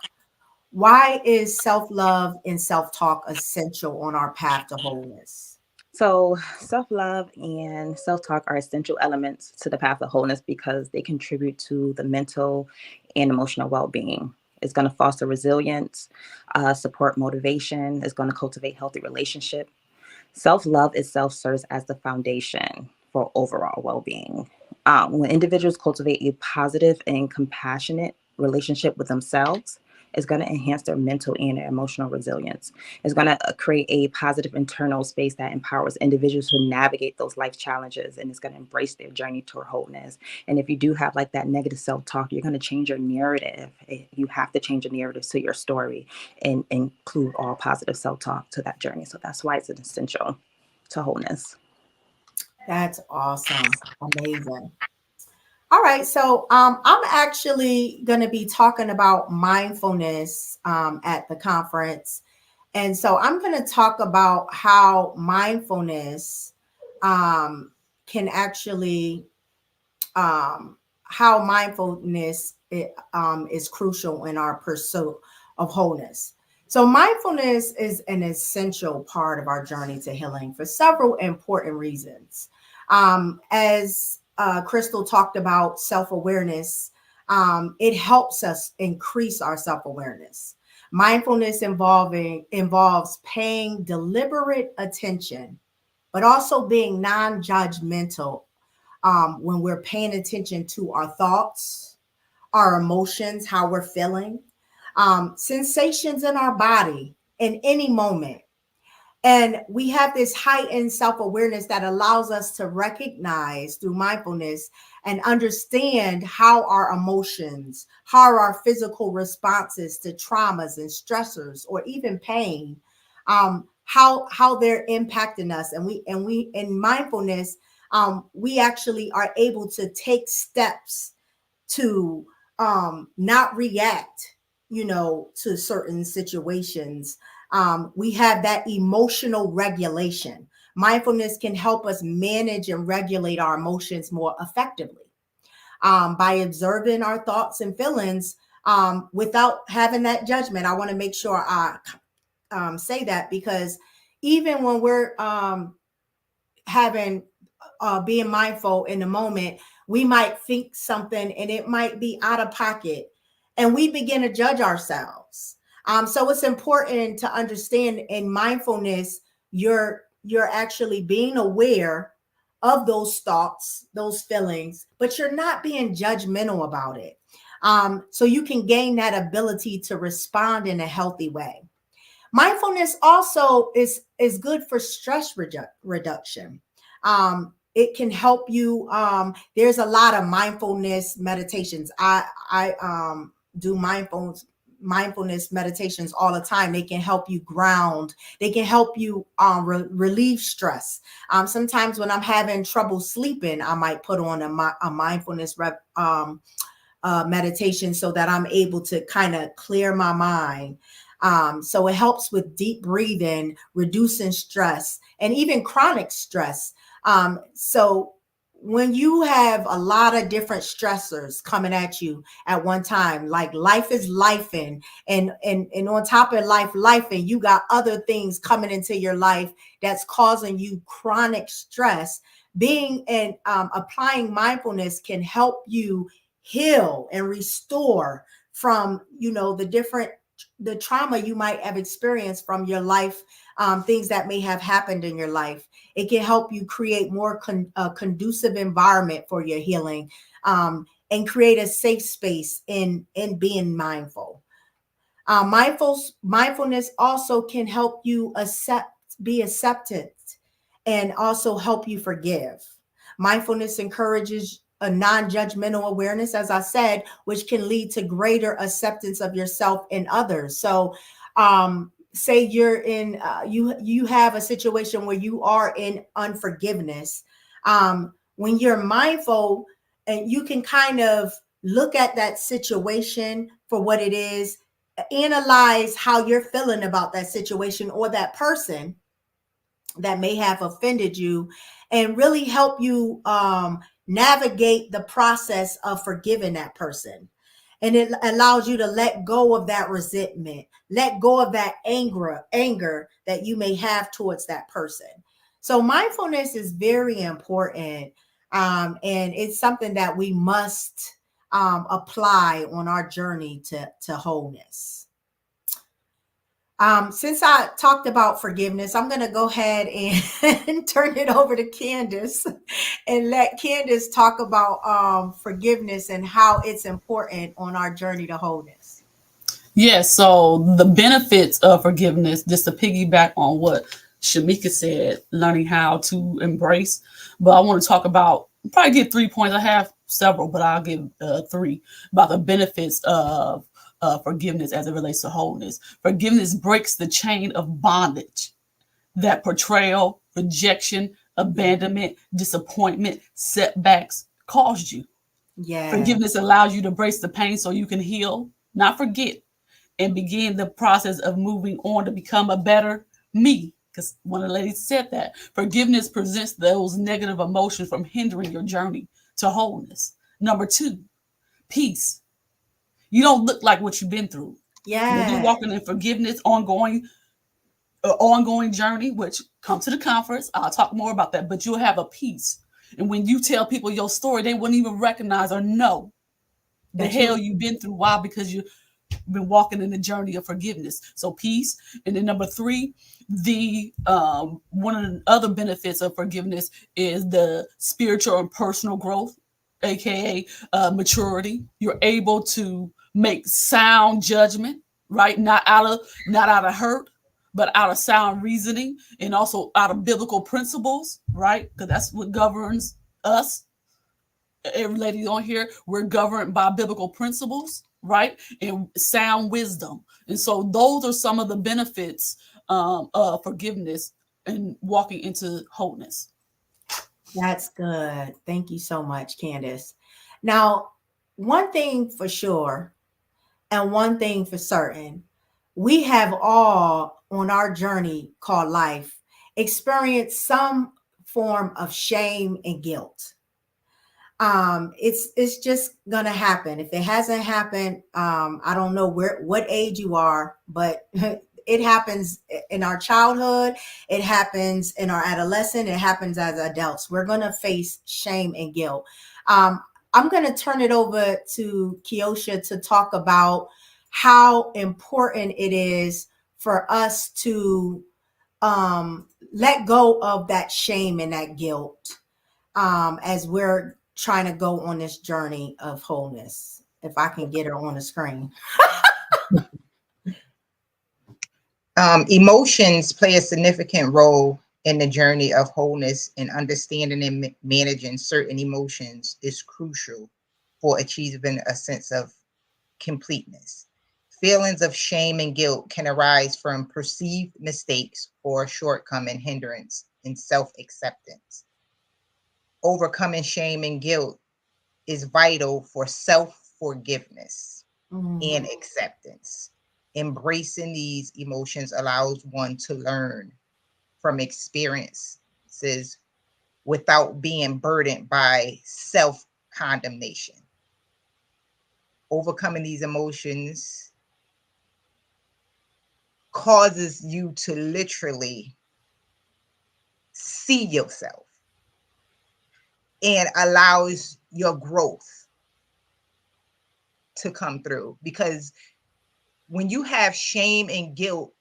Why is self-love and self-talk essential on our path to wholeness?
So, self love and self talk are essential elements to the path of wholeness because they contribute to the mental and emotional well being. It's going to foster resilience, support motivation, it's going to cultivate healthy relationship. Self love itself serves as the foundation for overall well being. When individuals cultivate a positive and compassionate relationship with themselves, it's going to enhance their mental and their emotional resilience. It's going to create a positive internal space that empowers individuals to navigate those life challenges, and it's going to embrace their journey toward wholeness. And if you do have like that negative self talk, you're going to change your narrative. You have to change your narrative to your story and include all positive self talk to that journey. So that's why it's an essential to wholeness.
That's awesome. Amazing. All right, so I'm actually going to be talking about mindfulness at the conference. And so I'm going to talk about how mindfulness can actually, how mindfulness is crucial in our pursuit of wholeness. So, mindfulness is an essential part of our journey to healing for several important reasons. As Crystal talked about self awareness, it helps us increase our self awareness. Mindfulness involves paying deliberate attention, but also being non judgmental when we're paying attention to our thoughts, our emotions, how we're feeling, sensations in our body in any moment. And we have this heightened self awareness that allows us to recognize through mindfulness and understand how our emotions, how our physical responses to traumas and stressors, or even pain, how they're impacting us. And we in mindfulness, we actually are able to take steps to not react, to certain situations. We have that emotional regulation. Mindfulness can help us manage and regulate our emotions more effectively by observing our thoughts and feelings without having that judgment. I want to make sure I say that, because even when we're having being mindful in the moment, we might think something and it might be out of pocket, and we begin to judge ourselves. So it's important to understand in mindfulness, you're actually being aware of those thoughts, those feelings, but you're not being judgmental about it. So you can gain that ability to respond in a healthy way. Mindfulness also is good for stress reduction. It can help you. There's a lot of mindfulness meditations. I do mindfulness meditations all the time. They can help you ground. They can help you relieve stress. Sometimes when I'm having trouble sleeping, I might put on a mindfulness meditation so that I'm able to kind of clear my mind. So it helps with deep breathing, reducing stress, and even chronic stress. So when you have a lot of different stressors coming at you at one time, like life is life, and on top of life, and you got other things coming into your life that's causing you chronic stress. Being and applying mindfulness can help you heal and restore from the trauma you might have experienced from your life, things that may have happened in your life. It can help you create more conducive environment for your healing, and create a safe space in being mindful. Mindfulness also can help you be accepted, and also help you forgive. Mindfulness encourages a non-judgmental awareness, as I said, which can lead to greater acceptance of yourself and others. So, say you're in you have a situation where you are in unforgiveness. When you're mindful, and you can kind of look at that situation for what it is, analyze how you're feeling about that situation or that person that may have offended you, and really help you navigate the process of forgiving that person. And it allows you to let go of that resentment, let go of that anger that you may have towards that person. So mindfulness is very important, and it's something that we must apply on our journey to wholeness. Since I talked about forgiveness, I'm going to go ahead and turn it over to Candace and let Candace talk about forgiveness and how it's important on our journey to wholeness.
Yes, so the benefits of forgiveness, just to piggyback on what Shamika said, learning how to embrace. But I want to talk about, probably get 3 points. I have several, but I'll give three about the benefits of forgiveness as it relates to wholeness. Forgiveness breaks the chain of bondage that portrayal, rejection, abandonment, disappointment, setbacks caused you.
Yeah.
Forgiveness allows you to embrace the pain so you can heal, not forget, and begin the process of moving on to become a better me. Because one of the ladies said that forgiveness presents those negative emotions from hindering your journey to wholeness. Number two, peace. You don't look like what you've been through. When you're
Yeah.
walking in forgiveness, ongoing journey, which come to the conference, I'll talk more about that, but you'll have a peace. And when you tell people your story, they wouldn't even recognize or know the
That
hell
you
you've been through. Why? Because you've been walking in the journey of forgiveness. So peace. And then number three, the one of the other benefits of forgiveness is the spiritual and personal growth, aka maturity. You're able to make sound judgment, right? Not out of hurt, but out of sound reasoning, and also out of biblical principles, right? Because that's what governs us. Every lady on here, we're governed by biblical principles, right? And sound wisdom. And so those are some of the benefits of forgiveness and walking into wholeness.
That's good. Thank you so much, Candace. Now, one thing for sure, and one thing for certain, we have all on our journey called life experienced some form of shame and guilt. It's just gonna happen. If it hasn't happened, I don't know what age you are, but it happens in our childhood, it happens in our adolescent, it happens as adults. We're gonna face shame and guilt. I'm gonna turn it over to Kiosha to talk about how important it is for us to let go of that shame and that guilt, as we're trying to go on this journey of wholeness. If I can get her on the screen.
Emotions play a significant role in the journey of wholeness, and understanding and managing certain emotions is crucial for achieving a sense of completeness. Feelings of shame and guilt can arise from perceived mistakes or shortcoming, hindrance in self acceptance. Overcoming shame and guilt is vital for self forgiveness and acceptance. Embracing these emotions allows one to learn from experiences without being burdened by self condemnation. Overcoming these emotions causes you to literally see yourself and allows your growth to come through. Because when you have shame and guilt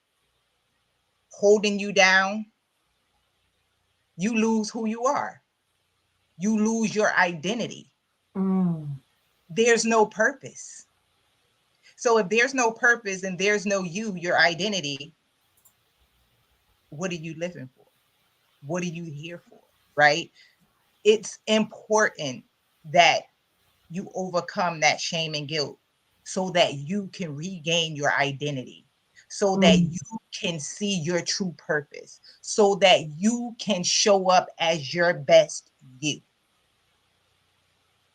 holding you down, you lose who you are. You lose your identity. There's no purpose. So if there's no purpose and there's no you, your identity, what are you living for? What are you here for? Right? It's important that you overcome that shame and guilt so that you can regain your identity, so that you can see your true purpose, so that you can show up as your best you.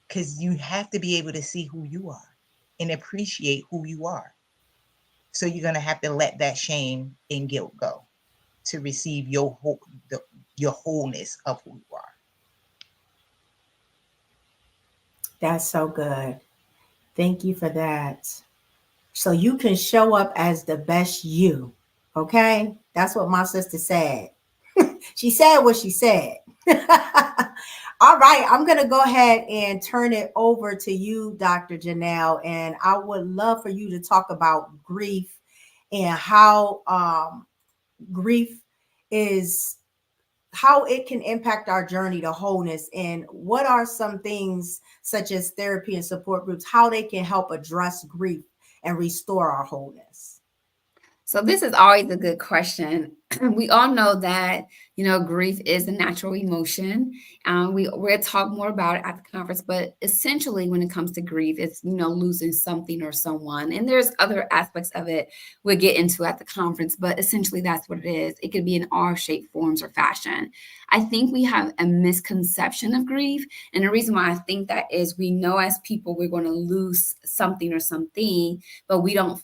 Because you have to be able to see who you are and appreciate who you are. So you're going to have to let that shame and guilt go to receive your wholeness of who you are.
That's so good. Thank you for that. So you can show up as the best you. Okay? That's what my sister said. She said what she said. All right, I'm going to go ahead and turn it over to you, Dr. Janelle, and I would love for you to talk about grief and how grief is how it can impact our journey to wholeness, and what are some things such as therapy and support groups, how they can help address grief and restore our wholeness.
So this is always a good question. We all know that, grief is a natural emotion. We'll talk more about it at the conference, but essentially when it comes to grief, it's, losing something or someone. And there's other aspects of it we'll get into at the conference, but essentially that's what it is. It could be in all shape, forms, or fashion. I think we have a misconception of grief. And the reason why I think that is we know as people we're going to lose something or something, but we don't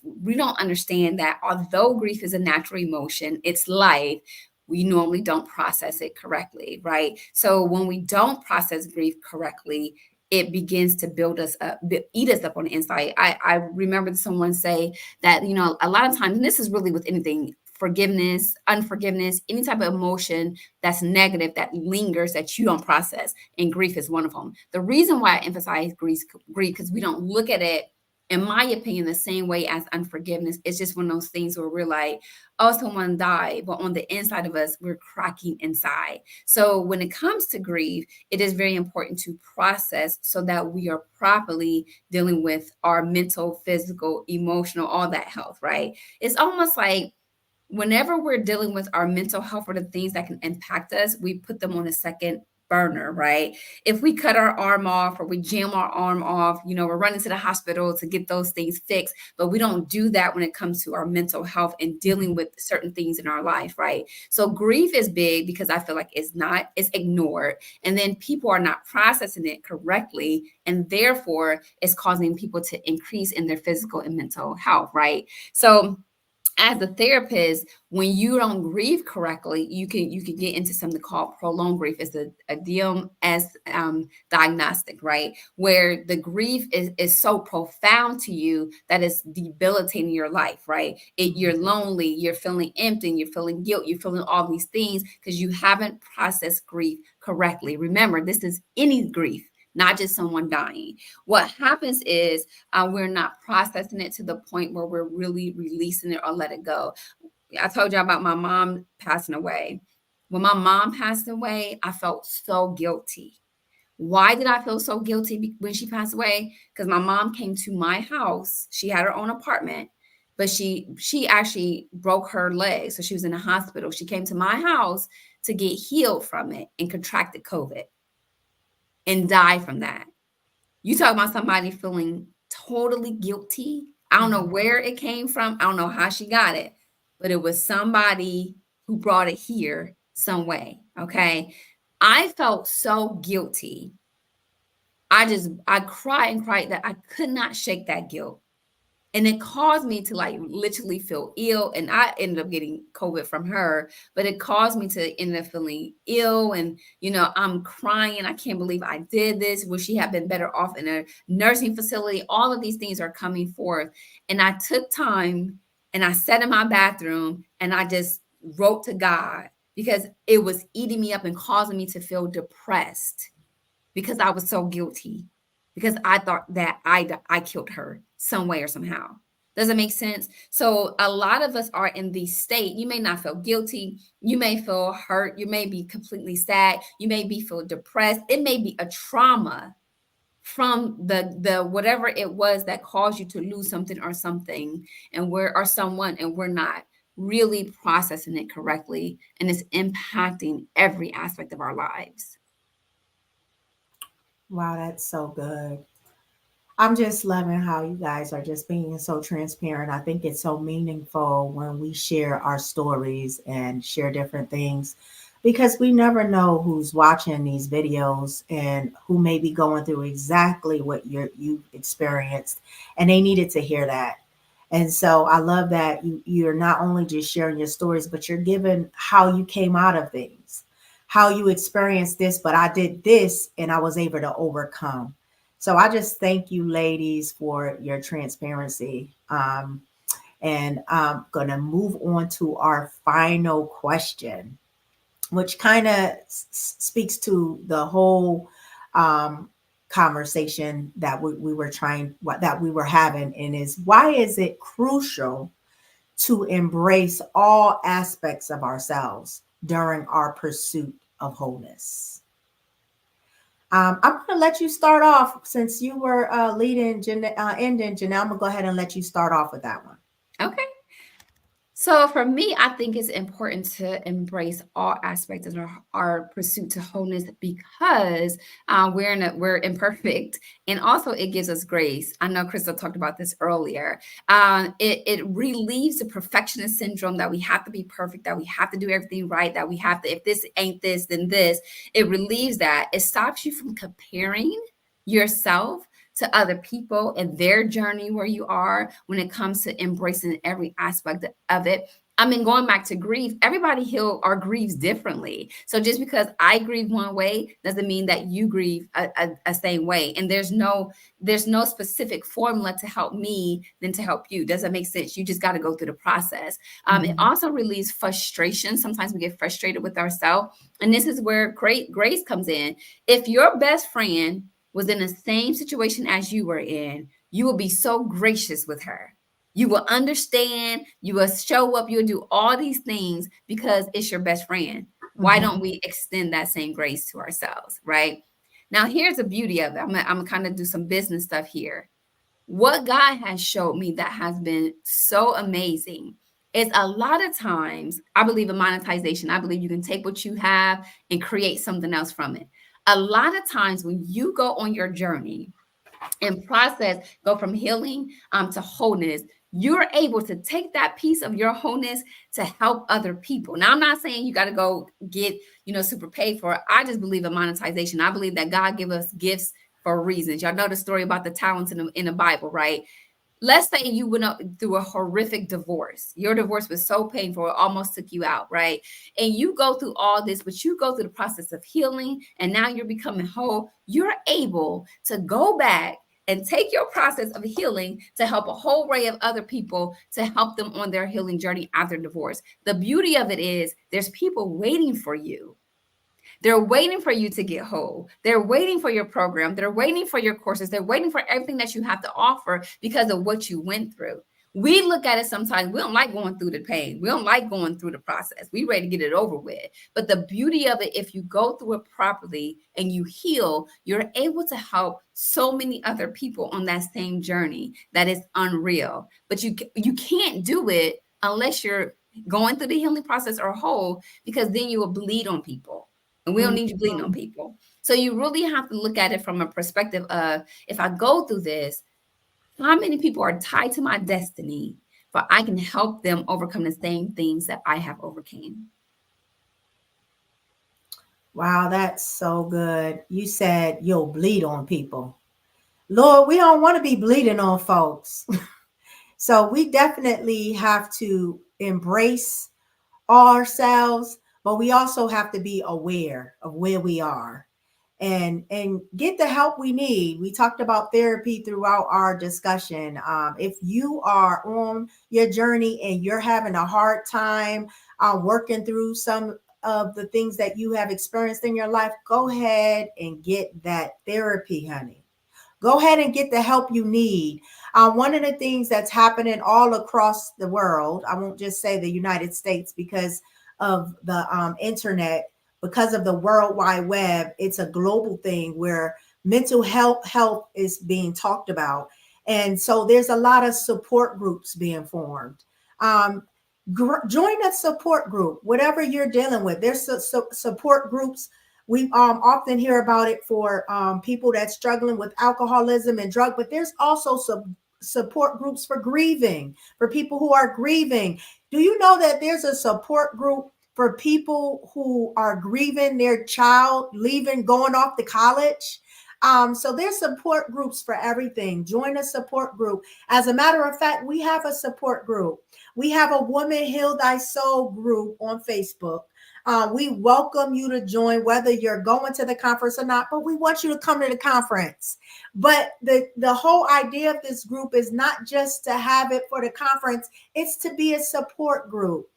understand that although grief is a natural emotion, it's life, we normally don't process it correctly, right? So when we don't process grief correctly, it begins to build us up, eat us up on the inside. I remember someone say that, a lot of times, and this is really with anything, forgiveness, unforgiveness, any type of emotion that's negative, that lingers, that you don't process. And grief is one of them. The reason why I emphasize grief, because we don't look at it, in my opinion, the same way as unforgiveness. It's just one of those things where we're like, oh, someone died, but on the inside of us, we're cracking inside. So when it comes to grief, it is very important to process so that we are properly dealing with our mental, physical, emotional, all that health, right? It's almost like whenever we're dealing with our mental health or the things that can impact us, we put them on a second burner, right? If we cut our arm off or we jam our arm off, we're running to the hospital to get those things fixed, but we don't do that when it comes to our mental health and dealing with certain things in our life, right? So grief is big because I feel like it's ignored. And then people are not processing it correctly. And therefore it's causing people to increase in their physical and mental health, right? So as a therapist, when you don't grieve correctly, you can get into something called prolonged grief. It's a DMS diagnostic, right? Where the grief is so profound to you that it's debilitating your life, right? You're lonely, you're feeling empty, you're feeling guilt, you're feeling all these things because you haven't processed grief correctly. Remember, this is any grief, not just someone dying. What happens is we're not processing it to the point where we're really releasing it or let it go. I told you about my mom passing away. When my mom passed away, I felt so guilty. Why did I feel so guilty when she passed away? Because my mom came to my house. She had her own apartment. but she actually broke her leg. So she was in a hospital. She came to my house to get healed from it and contracted COVID and died from that. You talk about somebody feeling totally guilty. I don't know where it came from. I don't know how she got it, but it was somebody who brought it here some way. Okay. I felt so guilty. I cried and cried that I could not shake that guilt. And it caused me to like literally feel ill. And I ended up getting COVID from her, but it caused me to end up feeling ill. And, I'm crying. I can't believe I did this. Would she have been better off in a nursing facility? All of these things are coming forth. And I took time and I sat in my bathroom and I just wrote to God because it was eating me up and causing me to feel depressed because I was so guilty because I thought that I killed her some way or somehow. Does it make sense? So a lot of us are in the state. You may not feel guilty. You may feel hurt. You may be completely sad. You may be feel depressed. It may be a trauma from the whatever it was that caused you to lose something or something or someone, and we're not really processing it correctly, and it's impacting every aspect of our lives.
Wow, that's so good. I'm just loving how you guys are just being so transparent. I think it's so meaningful when we share our stories and share different things because we never know who's watching these videos and who may be going through exactly what you've experienced, and they needed to hear that. And so I love that you're not only just sharing your stories, but you're giving how you came out of things, how you experienced this, but I did this and I was able to overcome. So I just thank you, ladies, for your transparency. And I'm going to move on to our final question, which kind of speaks to the whole um, conversation that we were having, and is why is it crucial to embrace all aspects of ourselves during our pursuit of wholeness? I'm going to let you start off since you were ending, Janelle. I'm going to go ahead and let you start off with that one.
Okay. So for me, I think it's important to embrace all aspects of our pursuit to wholeness because we're imperfect, and also it gives us grace. I know Crystal talked about this earlier. It relieves the perfectionist syndrome that we have to be perfect, that we have to do everything right, that we have to, if this ain't this, then this. It relieves that. It stops you from comparing yourself to other people and their journey where you are when it comes to embracing every aspect of it. I mean, going back to grief, everybody heal or grieves differently. So just because I grieve one way doesn't mean that you grieve a same way. And there's no specific formula to help me than to help you. Does that make sense? You just got to go through the process. It also relieves frustration. Sometimes we get frustrated with ourselves. And this is where great grace comes in. If your best friend was in the same situation as you were in, you will be so gracious with her. You will understand, you will show up, you'll do all these things because it's your best friend. Why don't we extend that same grace to ourselves, right? Now, here's the beauty of it. I'm gonna kind of do some business stuff here. What God has showed me that has been so amazing is a lot of times I believe in monetization. I believe you can take what you have and create something else from it. A lot of times when you go on your journey and process, go from healing to wholeness, you're able to take that piece of your wholeness to help other people. Now, I'm not saying you got to go get, super paid for it. I just believe in monetization. I believe that God give us gifts for reasons. Y'all know the story about the talents in the Bible, right? Let's say you went up through a horrific divorce. Your divorce was so painful, it almost took you out, right? And you go through all this, but you go through the process of healing, and now you're becoming whole. You're able to go back and take your process of healing to help a whole array of other people to help them on their healing journey after divorce. The beauty of it is there's people waiting for you. They're waiting for you to get whole. They're waiting for your program. They're waiting for your courses. They're waiting for everything that you have to offer because of what you went through. We look at it sometimes, we don't like going through the pain. We don't like going through the process. We ready to get it over with. But the beauty of it, if you go through it properly and you heal, you're able to help so many other people on that same journey that is unreal. But you can't do it unless you're going through the healing process or whole, because then you will bleed on people. And we don't need you bleeding on people. So you really have to look at it from a perspective of, if I go through this, how many people are tied to my destiny, but I can help them overcome the same things that I have overcame.
Wow, that's so good. You said you'll bleed on people. Lord, we don't want to be bleeding on folks. So we definitely have to embrace ourselves, but we also have to be aware of where we are and get the help we need. We talked about therapy throughout our discussion. If you are on your journey and you're having a hard time working through some of the things that you have experienced in your life, go ahead and get that therapy, honey. Go ahead and get the help you need. One of the things that's happening all across the world, I won't just say the United States because of the internet, because of the World Wide Web, it's a global thing where mental health is being talked about. And so there's a lot of support groups being formed. Um, Join a support group, whatever you're dealing with. There's support groups. We often hear about it for people that's struggling with alcoholism and drug, but there's also some support groups for grieving, for people who are grieving. Do you know that there's a support group for people who are grieving their child leaving, going off to college? So there's support groups for everything. Join a support group. As a matter of fact, we have a support group. We have a Woman Heal Thy Soul group on Facebook. We welcome you to join, whether you're going to the conference or not, but we want you to come to the conference. But the whole idea of this group is not just to have it for the conference, it's to be a support group.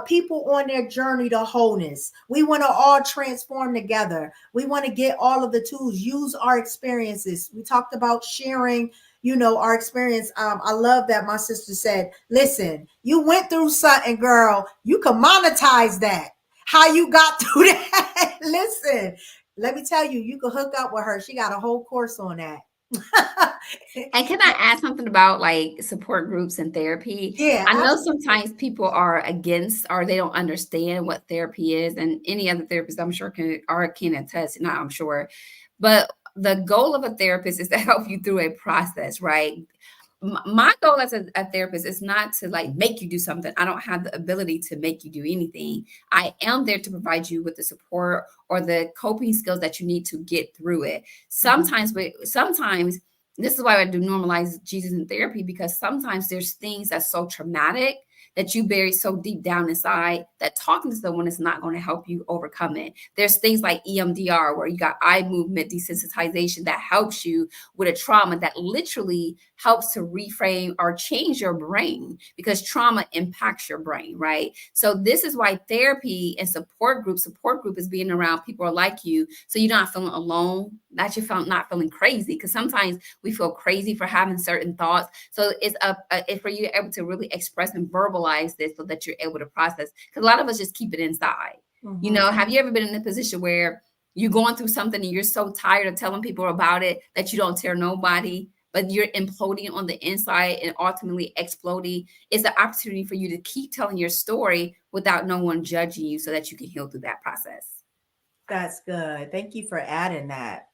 People on their journey to wholeness. We want to all transform together. We want to get all of the tools, use our experiences. We talked about sharing, our experience. I love that my sister said, listen, you went through something, girl. You can monetize that. How you got through that? Listen, let me tell you, you can hook up with her. She got a whole course on that.
And can I add something about like support groups and therapy?
Yeah,
I know
absolutely.
sometimes people are against or they don't understand what therapy is, and any other therapist I'm sure can attest, not I'm sure. But the goal of a therapist is to help you through a process, right? My goal as a therapist is not to like make you do something. I don't have the ability to make you do anything. I am there to provide you with the support or the coping skills that you need to get through it. Sometimes this is why I do normalize Jesus in therapy, because sometimes there's things that's so traumatic that you bury so deep down inside that talking to someone is not going to help you overcome it. There's things like EMDR, where you got eye movement desensitization that helps you with a trauma, that literally helps to reframe or change your brain, because trauma impacts your brain, right? So this is why therapy and support group is being around people like you, so you're not feeling alone, that you're not feeling crazy, because sometimes we feel crazy for having certain thoughts. So it's for you able to really express and verbalize this so that you're able to process, because a lot of us just keep it inside. Have you ever been in a position where you're going through something and you're so tired of telling people about it that you don't tell nobody, but you're imploding on the inside and ultimately exploding? It's an opportunity for you to keep telling your story without no one judging you, so that you can heal through that process.
That's good. Thank you for adding that.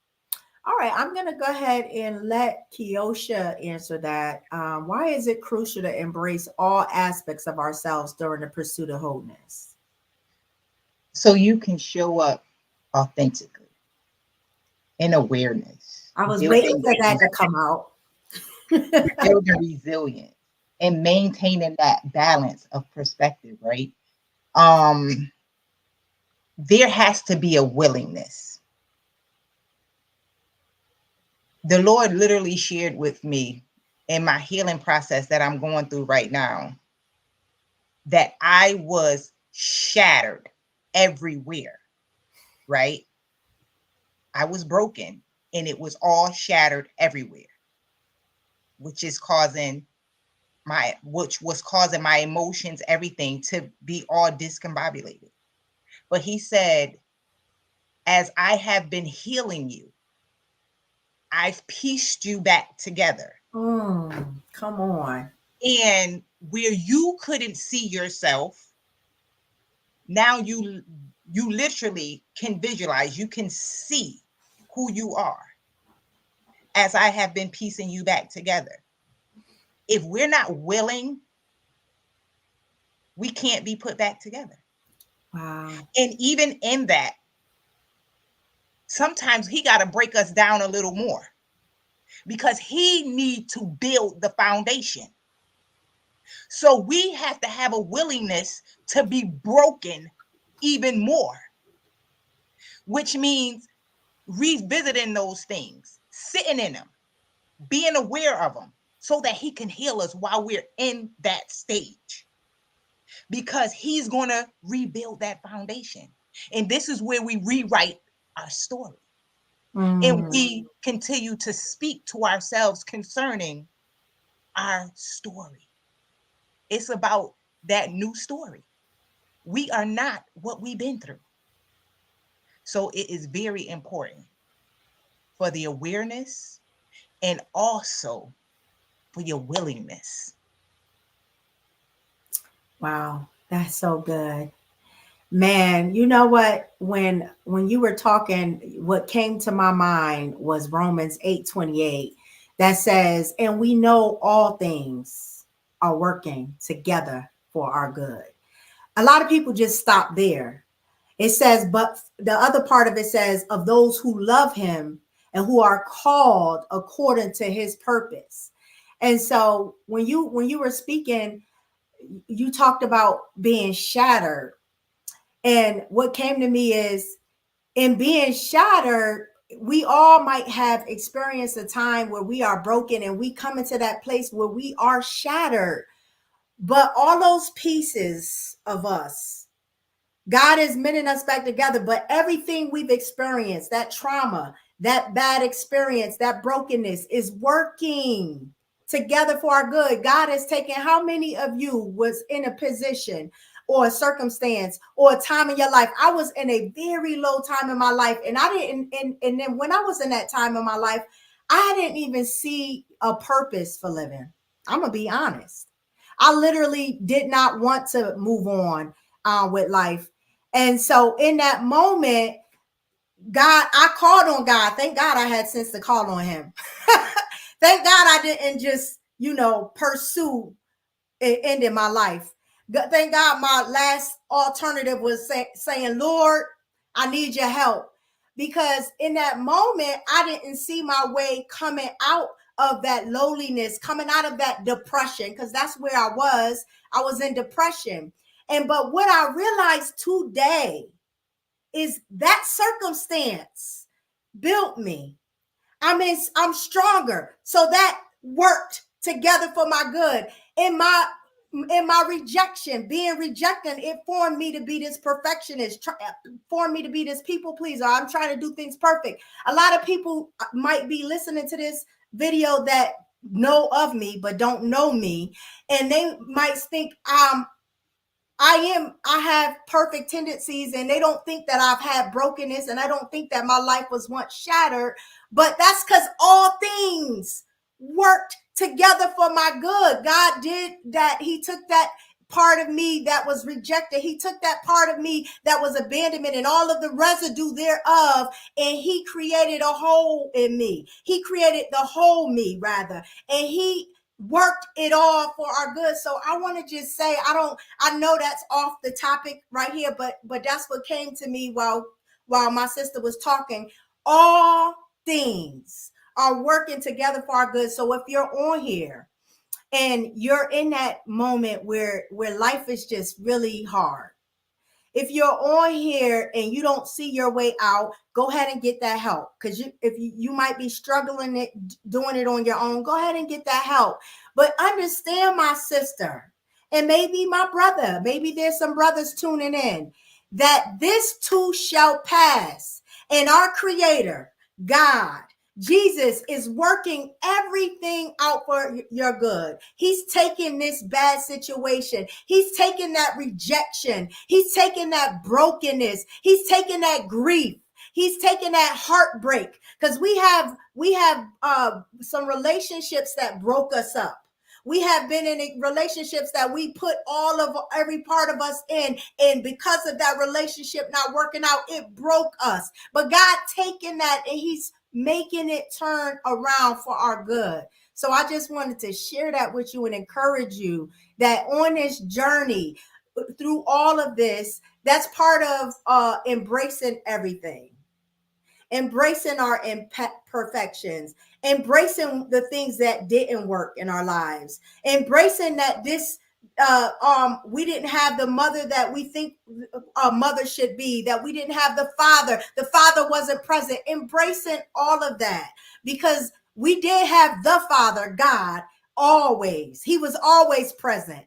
All right, I'm going to go ahead and let Kiosha answer that. Why is it crucial to embrace all aspects of ourselves during the pursuit of wholeness?
So you can show up authentically in awareness,
I was waiting
building
for that to come out.
building resilience and maintaining that balance of perspective, right? Um, there has to be a willingness. The Lord literally shared with me in my healing process that I'm going through right now that I was shattered everywhere, right? I was broken and it was all shattered everywhere, which is causing which was causing my emotions, everything to be all discombobulated. But he said, as I have been healing you, I've pieced you back together.
Come on.
And where you couldn't see yourself, now you literally can visualize, you can see who you are as I have been piecing you back together. If we're not willing, we can't be put back together.
Wow.
And even in that, sometimes he got to break us down a little more because he need to build the foundation. So we have to have a willingness to be broken even more, which means revisiting those things, sitting in them, being aware of them so that he can heal us while we're in that stage, because he's going to rebuild that foundation. And this is where we rewrite our story. And we continue to speak to ourselves concerning our story. It's about that new story. We are not what we've been through. So it is very important for the awareness and also for your willingness.
Wow, that's so good. Man, you know what? When you were talking, what came to my mind was Romans 8:28 that says, and we know all things are working together for our good. A lot of people just stop there. It says, but the other part of it says, of those who love him and who are called according to his purpose. And so when you were speaking, you talked about being shattered. And what came to me is, in being shattered, we all might have experienced a time where we are broken and we come into that place where we are shattered. But all those pieces of us, God is mending us back together. But everything we've experienced, that trauma, that bad experience, that brokenness is working together for our good. God has taken, how many of you was in a position or a circumstance or a time in your life? I was in a very low time in my life, and I didn't, and then when I was in that time in my life, I didn't even see a purpose for living. I'm gonna be honest. I literally did not want to move on with life. And so in that moment, God, I called on God. Thank God I had sense to call on him. Thank God I didn't just, pursue it ending my life. Thank God my last alternative was saying, Lord, I need your help. Because in that moment, I didn't see my way coming out of that lowliness, coming out of that depression, because that's where I was. I was in depression. But what I realized today is that circumstance built me. I'm stronger. So that worked together for my good. In my rejection, being rejected, it formed me to be this perfectionist, formed me to be this people pleaser. I'm trying to do things perfect. A lot of people might be listening to this video that know of me but don't know me, and they might think I have perfect tendencies, and they don't think that I've had brokenness, and I don't think that my life was once shattered. But that's because all things worked together for my good. God did that. He took that part of me that was rejected. He took that part of me that was abandonment and all of the residue thereof, and he created a whole in me. He created the whole me, rather, and he worked it all for our good. So I want to just say, I know that's off the topic right here, but that's what came to me while my sister was talking. All things are working together for our good. So if you're on here and you're in that moment where life is just really hard, if you're on here and you don't see your way out, go ahead and get that help. Because if you might be struggling doing it on your own, go ahead and get that help. But understand, my sister, and maybe my brother, maybe there's some brothers tuning in, that this too shall pass. And our Creator, God, Jesus is working everything out for your good. He's taking this bad situation. He's taking that rejection. He's taking that brokenness. He's taking that grief. He's taking that heartbreak, because we have some relationships that broke us up. We have been in relationships that we put all of every part of us in, and because of that relationship not working out, it broke us. But God taking that and He's making it turn around for our good. So I just wanted to share that with you and encourage you that on this journey, through all of this, that's part of embracing everything, embracing our imperfections, embracing the things that didn't work in our lives, embracing that we didn't have the mother that we think a mother should be, that we didn't have the father wasn't present, embracing all of that, because we did have the Father God. Always, He was always present.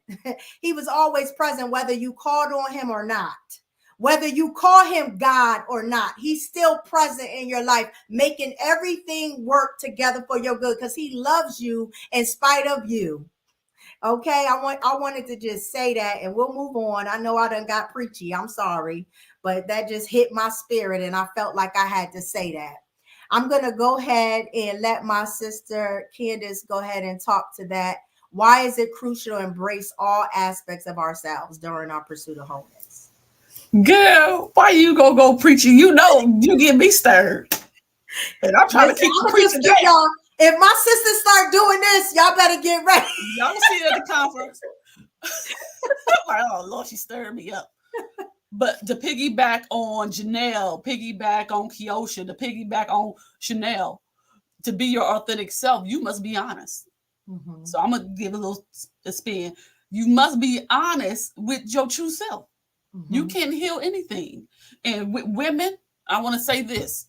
He was always present, whether you called on Him or not. Whether you call Him God or not, He's still present in your life, making everything work together for your good, because He loves you in spite of you. Okay, I wanted to just say that, and we'll move on. I know I done got preachy. I'm sorry, but that just hit my spirit, and I felt like I had to say that. I'm gonna go ahead and let my sister Candace go ahead and talk to that. Why is it crucial to embrace all aspects of ourselves during our pursuit of wholeness?
Girl, why you go preaching? You know you get me stirred. And I'm trying to
Listen,
keep the
I'm gonna just
preaching
give
down.
y'all. If my sisters start doing this, y'all better get ready.
Y'all see it at the conference. I'm like, oh Lord, she stirred me up. But to piggyback on Janelle, piggyback on Kiosha, to piggyback on Chanel, to be your authentic self, you must be honest.
Mm-hmm.
So I'm gonna give a little spin. You must be honest with your true self.
Mm-hmm.
You can't heal anything. And with women, I want to say this: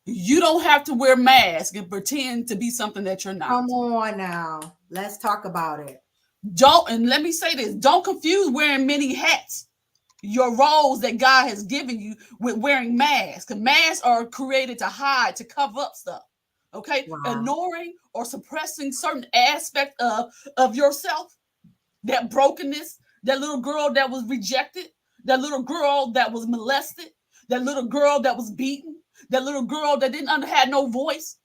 you don't have to wear masks and pretend to be something that you're not.
Come on now, let's talk about it.
Don't, and let me say this: don't confuse wearing many hats, your roles that God has given you, with wearing masks. Because masks are created to hide, to cover up stuff. Okay,
Wow.
ignoring or suppressing certain aspect of yourself, that brokenness, that little girl that was rejected, that little girl that was molested, that little girl that was beaten, that little girl that didn't had no voice.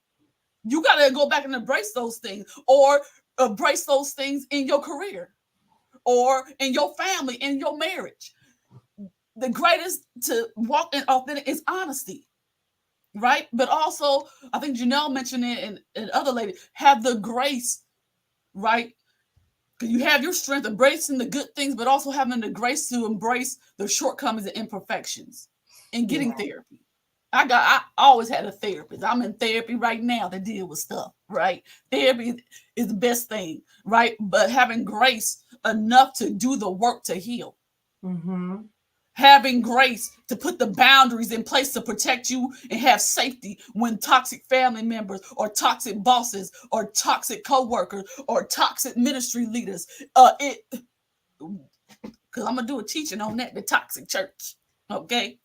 You got to go back and embrace those things, or embrace those things in your career, or in your family, in your marriage. The greatest to walk in authentic is honesty, right? But also, I think Janelle mentioned it, and other lady, have the grace, right? Because you have your strength, embracing the good things, but also having the grace to embrace the shortcomings and imperfections, and getting
Yeah.
therapy. I always had a therapist. I'm in therapy right now to deal with stuff, right? Therapy is the best thing, right? But having grace enough to do the work to heal.
Mm-hmm.
Having grace to put the boundaries in place to protect you and have safety when toxic family members or toxic bosses or toxic co-workers or toxic ministry leaders, because I'm gonna do a teaching on that, the toxic church. Okay.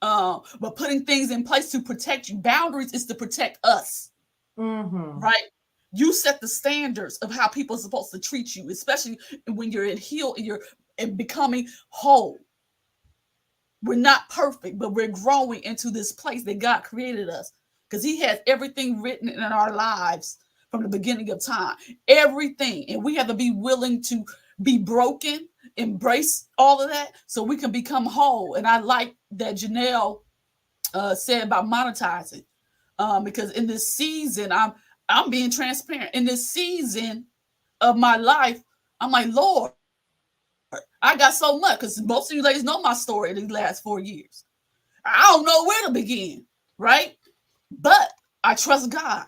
But putting things in place to protect you. Boundaries is to protect us.
Mm-hmm.
Right? You set the standards of how people are supposed to treat you, especially when you're in heal and you're in becoming whole. We're not perfect, but we're growing into this place that God created us, because He has everything written in our lives from the beginning of time. Everything. And we have to be willing to be broken, embrace all of that so we can become whole. And I like that Janelle said about monetizing, because in this season, I'm being transparent. In this season of my life, I'm like, Lord, I got so much, because most of you ladies know my story these last 4 years. I don't know where to begin, right? But I trust God.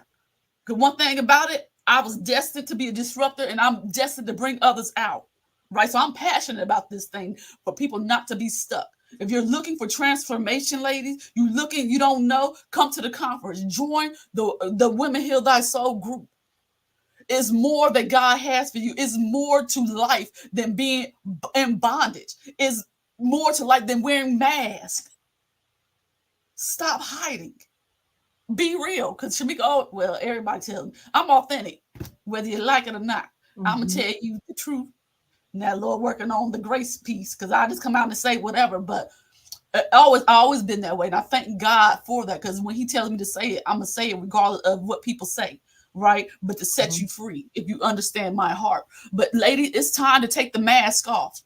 Because one thing about it, I was destined to be a disruptor, and I'm destined to bring others out, right? So I'm passionate about this thing for people not to be stuck. If you're looking for transformation, ladies, you don't know, come to the conference. Join the Women Heal Thy Soul group. It's more that God has for you. It's more to life than being in bondage. It's more to life than wearing masks. Stop hiding. be real. Because Shamika, oh, well, everybody tells me I'm authentic, whether you like it or not. I'm going to tell you the truth. Now, Lord, working on the grace piece, because I just come out and say whatever, but I always been that way, and I thank God for that. Because when He tells me to say it, I'm gonna say it regardless of what people say, right? But to set you free, if you understand my heart. But lady, it's time to take the mask off.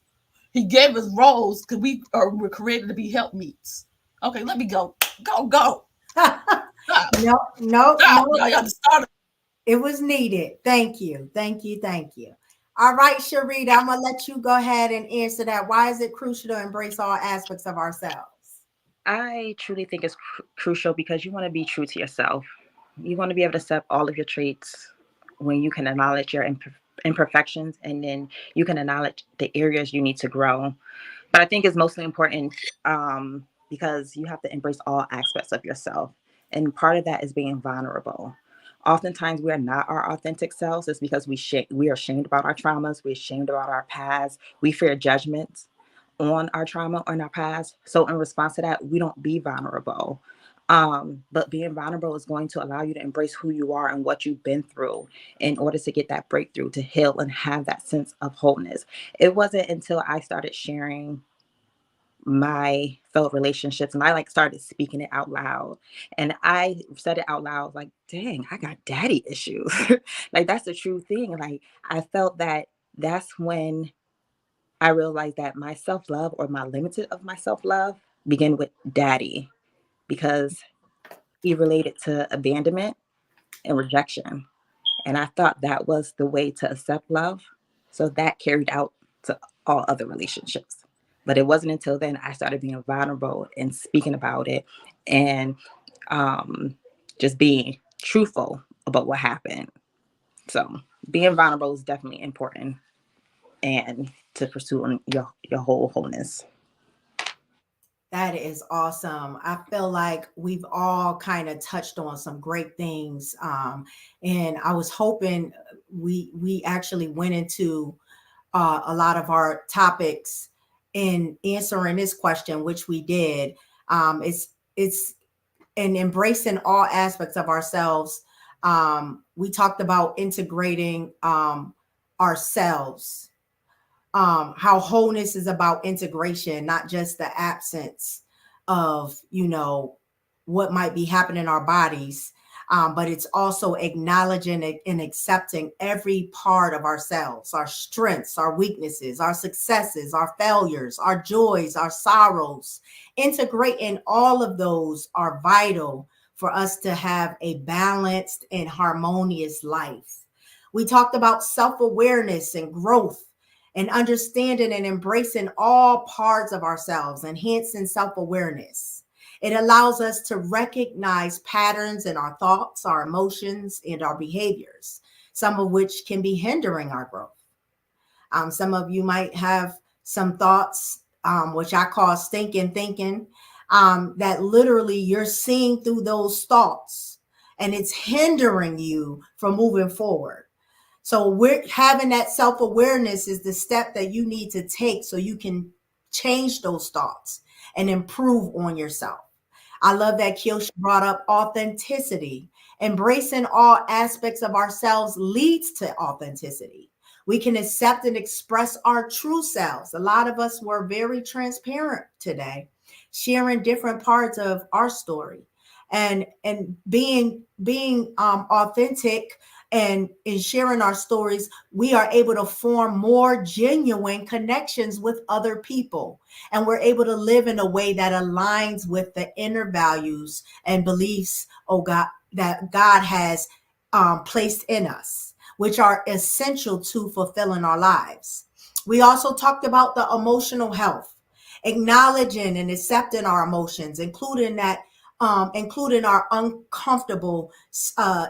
He gave us roles because we're created to be helpmeets. Okay, let me go, go. Stop,
No, no,
stop.
no.
Y'all just started.
It was needed. Thank you. Thank you. Thank you. All right, Sharita, I'm going to let you go ahead and answer that. Why is it crucial to embrace all aspects of ourselves?
I truly think it's crucial because you want to be true to yourself. You want to be able to accept all of your traits when you can acknowledge your imperfections, and then you can acknowledge the areas you need to grow. But I think it's mostly important because you have to embrace all aspects of yourself. And part of that is being vulnerable. Oftentimes, we are not our authentic selves. It's because we are ashamed about our traumas. We're ashamed about our past. We fear judgments on our trauma or in our past. So in response to that, we don't be vulnerable. But being vulnerable is going to allow you to embrace who you are and what you've been through in order to get that breakthrough, to heal and have that sense of wholeness. It wasn't until I started sharing my failed relationships and I like started speaking it out loud, and I said it out loud like, dang, I got daddy issues. Like that's the true thing. Like I felt that that's when I realized that my self-love, or my limited of my self-love, began with daddy, because he related to abandonment and rejection. And I thought that was the way to accept love. So that carried out to all other relationships. But it wasn't until then I started being vulnerable and speaking about it, and um, just being truthful about what happened. So being vulnerable is definitely important, and to pursue your whole wholeness.
That is awesome. I feel like we've all kind of touched on some great things. And I was hoping we actually went into a lot of our topics in answering this question, which we did. It's in embracing all aspects of ourselves. We talked about integrating ourselves, how wholeness is about integration, not just the absence of, what might be happening in our bodies. But it's also acknowledging and accepting every part of ourselves, our strengths, our weaknesses, our successes, our failures, our joys, our sorrows. Integrating all of those are vital for us to have a balanced and harmonious life. We talked about self awareness and growth, and understanding and embracing all parts of ourselves, enhancing self awareness. It allows us to recognize patterns in our thoughts, our emotions, and our behaviors, some of which can be hindering our growth. Some of you might have some thoughts, which I call stinking thinking, that literally you're seeing through those thoughts and it's hindering you from moving forward. So we're having that self-awareness is the step that you need to take so you can change those thoughts and improve on yourself. I love that Kiyoshi brought up authenticity. Embracing all aspects of ourselves leads to authenticity. We can accept and express our true selves. A lot of us were very transparent today, sharing different parts of our story, and being authentic and in sharing our stories, we are able to form more genuine connections with other people. And we're able to live in a way that aligns with the inner values and beliefs, oh God, that God has placed in us, which are essential to fulfilling our lives. We also talked about the emotional health, acknowledging and accepting our emotions, including our uncomfortable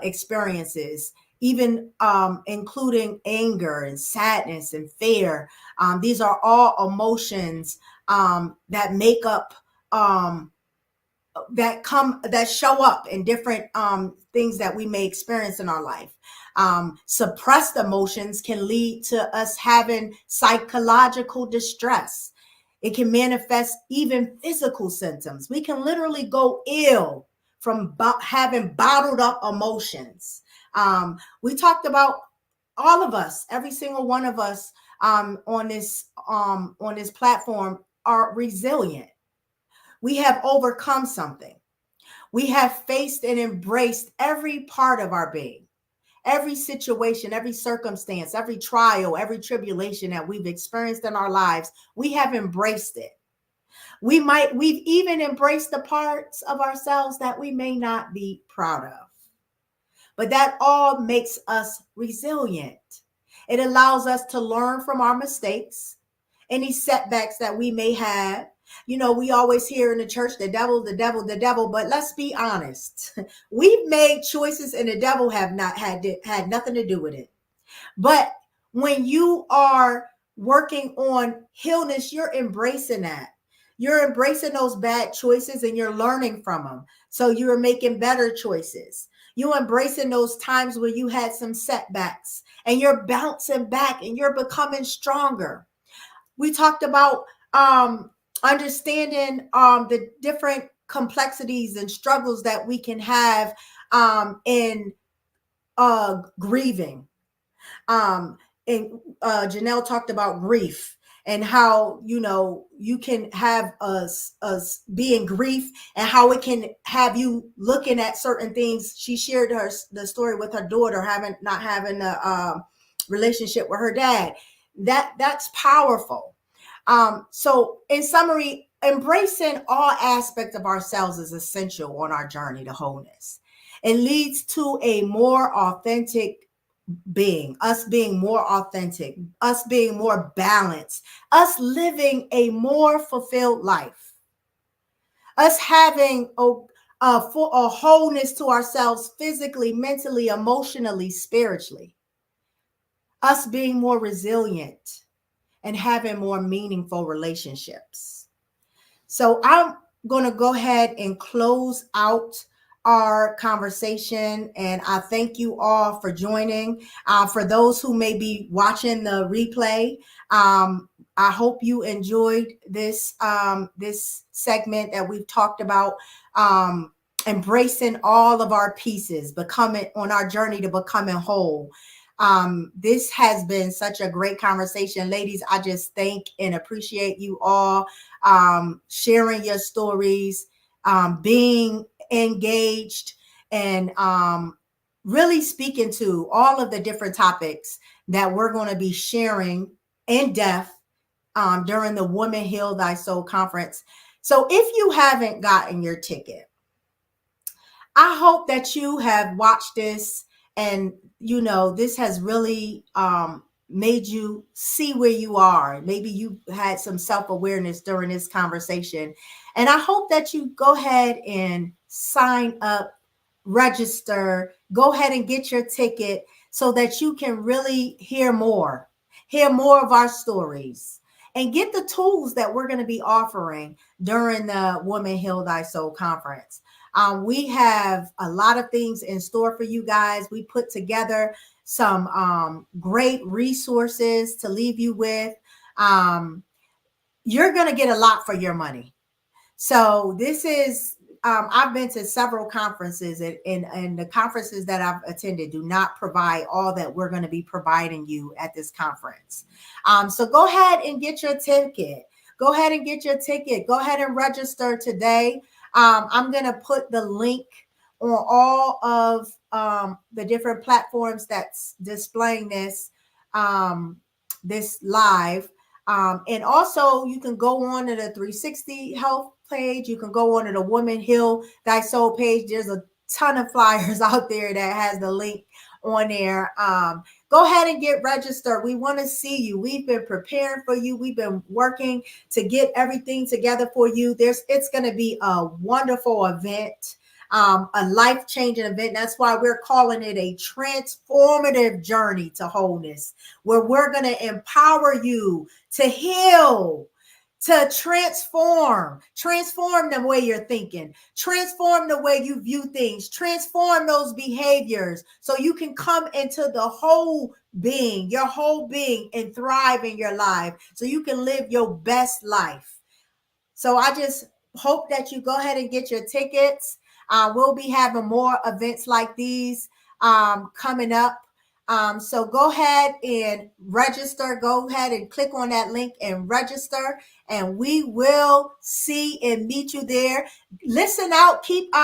experiences, even including anger and sadness and fear. These are all emotions that make up that show up in different things that we may experience in our life. Suppressed emotions can lead to us having psychological distress. It can manifest even physical symptoms. We can literally go ill from having bottled up emotions. We talked about all of us, every single one of us on this platform are resilient. We have overcome something. We have faced and embraced every part of our being, every situation, every circumstance, every trial, every tribulation that we've experienced in our lives. We have embraced it. We've even embraced the parts of ourselves that we may not be proud of. But that all makes us resilient. It allows us to learn from our mistakes, any setbacks that we may have. You know, we always hear in the church, the devil, the devil, the devil. But let's be honest. We've made choices and the devil have not had nothing to do with it. But when you are working on healness, you're embracing that. You're embracing those bad choices and you're learning from them. So you're making better choices. You're embracing those times where you had some setbacks and you're bouncing back and you're becoming stronger. We talked about understanding the different complexities and struggles that we can have in grieving. um and Janelle talked about grief and how, you know, you can have us be in grief and how it can have you looking at certain things. She shared the story with her daughter not having a relationship with her dad. That's powerful. So in summary, embracing all aspects of ourselves is essential on our journey to wholeness. It leads to a more authentic being, us being more authentic, us being more balanced, us living a more fulfilled life, us having a wholeness to ourselves physically, mentally, emotionally, spiritually, us being more resilient and having more meaningful relationships. So I'm going to go ahead and close out our conversation. And I thank you all for joining. For those who may be watching the replay, I hope you enjoyed this segment that we've talked about, embracing all of our pieces, becoming on our journey to becoming whole. This has been such a great conversation. Ladies, I just thank and appreciate you all sharing your stories, being engaged, and really speaking to all of the different topics that we're going to be sharing in depth during the Woman Heal Thy Soul conference. So if you haven't gotten your ticket, I hope that you have watched this and, you know, this has really made you see where you are. Maybe you had some self-awareness during this conversation. And I hope that you go ahead and sign up, register, go ahead and get your ticket so that you can really hear more of our stories and get the tools that we're going to be offering during the Woman Heal Thy Soul conference. We have a lot of things in store for you guys. We put together some great resources to leave you with. You're going to get a lot for your money. So this is, I've been to several conferences and the conferences that I've attended do not provide all that we're going to be providing you at this conference. So go ahead and get your ticket. Go ahead and get your ticket. Go ahead and register today. I'm going to put the link on all of the different platforms that's displaying this live. And also you can go on to the 360 Health page. You can go on to the Woman Heal Thy Soul page. There's a ton of flyers out there that has the link on there. Go ahead and get registered. We want to see you. We've been preparing for you. We've been working to get everything together for you. It's going to be a wonderful event, a life-changing event. That's why we're calling it a transformative journey to wholeness, where we're going to empower you to heal, to transform the way you're thinking, transform the way you view things, transform those behaviors so you can come into the whole being, your whole being, and thrive in your life so you can live your best life. So I just hope that you go ahead and get your tickets. We'll be having more events like these coming up. So go ahead and register. Go ahead and click on that link and register, and we will see and meet you there. Listen out. Keep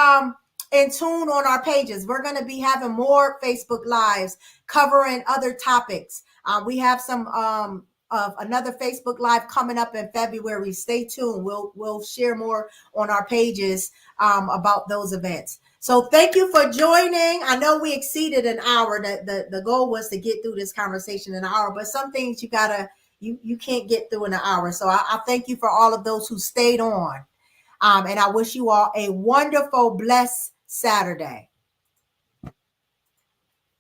in tune on our pages. We're going to be having more Facebook Lives covering other topics. We have some of another Facebook Live coming up in February. Stay tuned. We'll share more on our pages about those events. So thank you for joining. I know we exceeded an hour. The goal was to get through this conversation in an hour, but some things you can't get through in an hour. So I thank you for all of those who stayed on. And I wish you all a wonderful, blessed Saturday.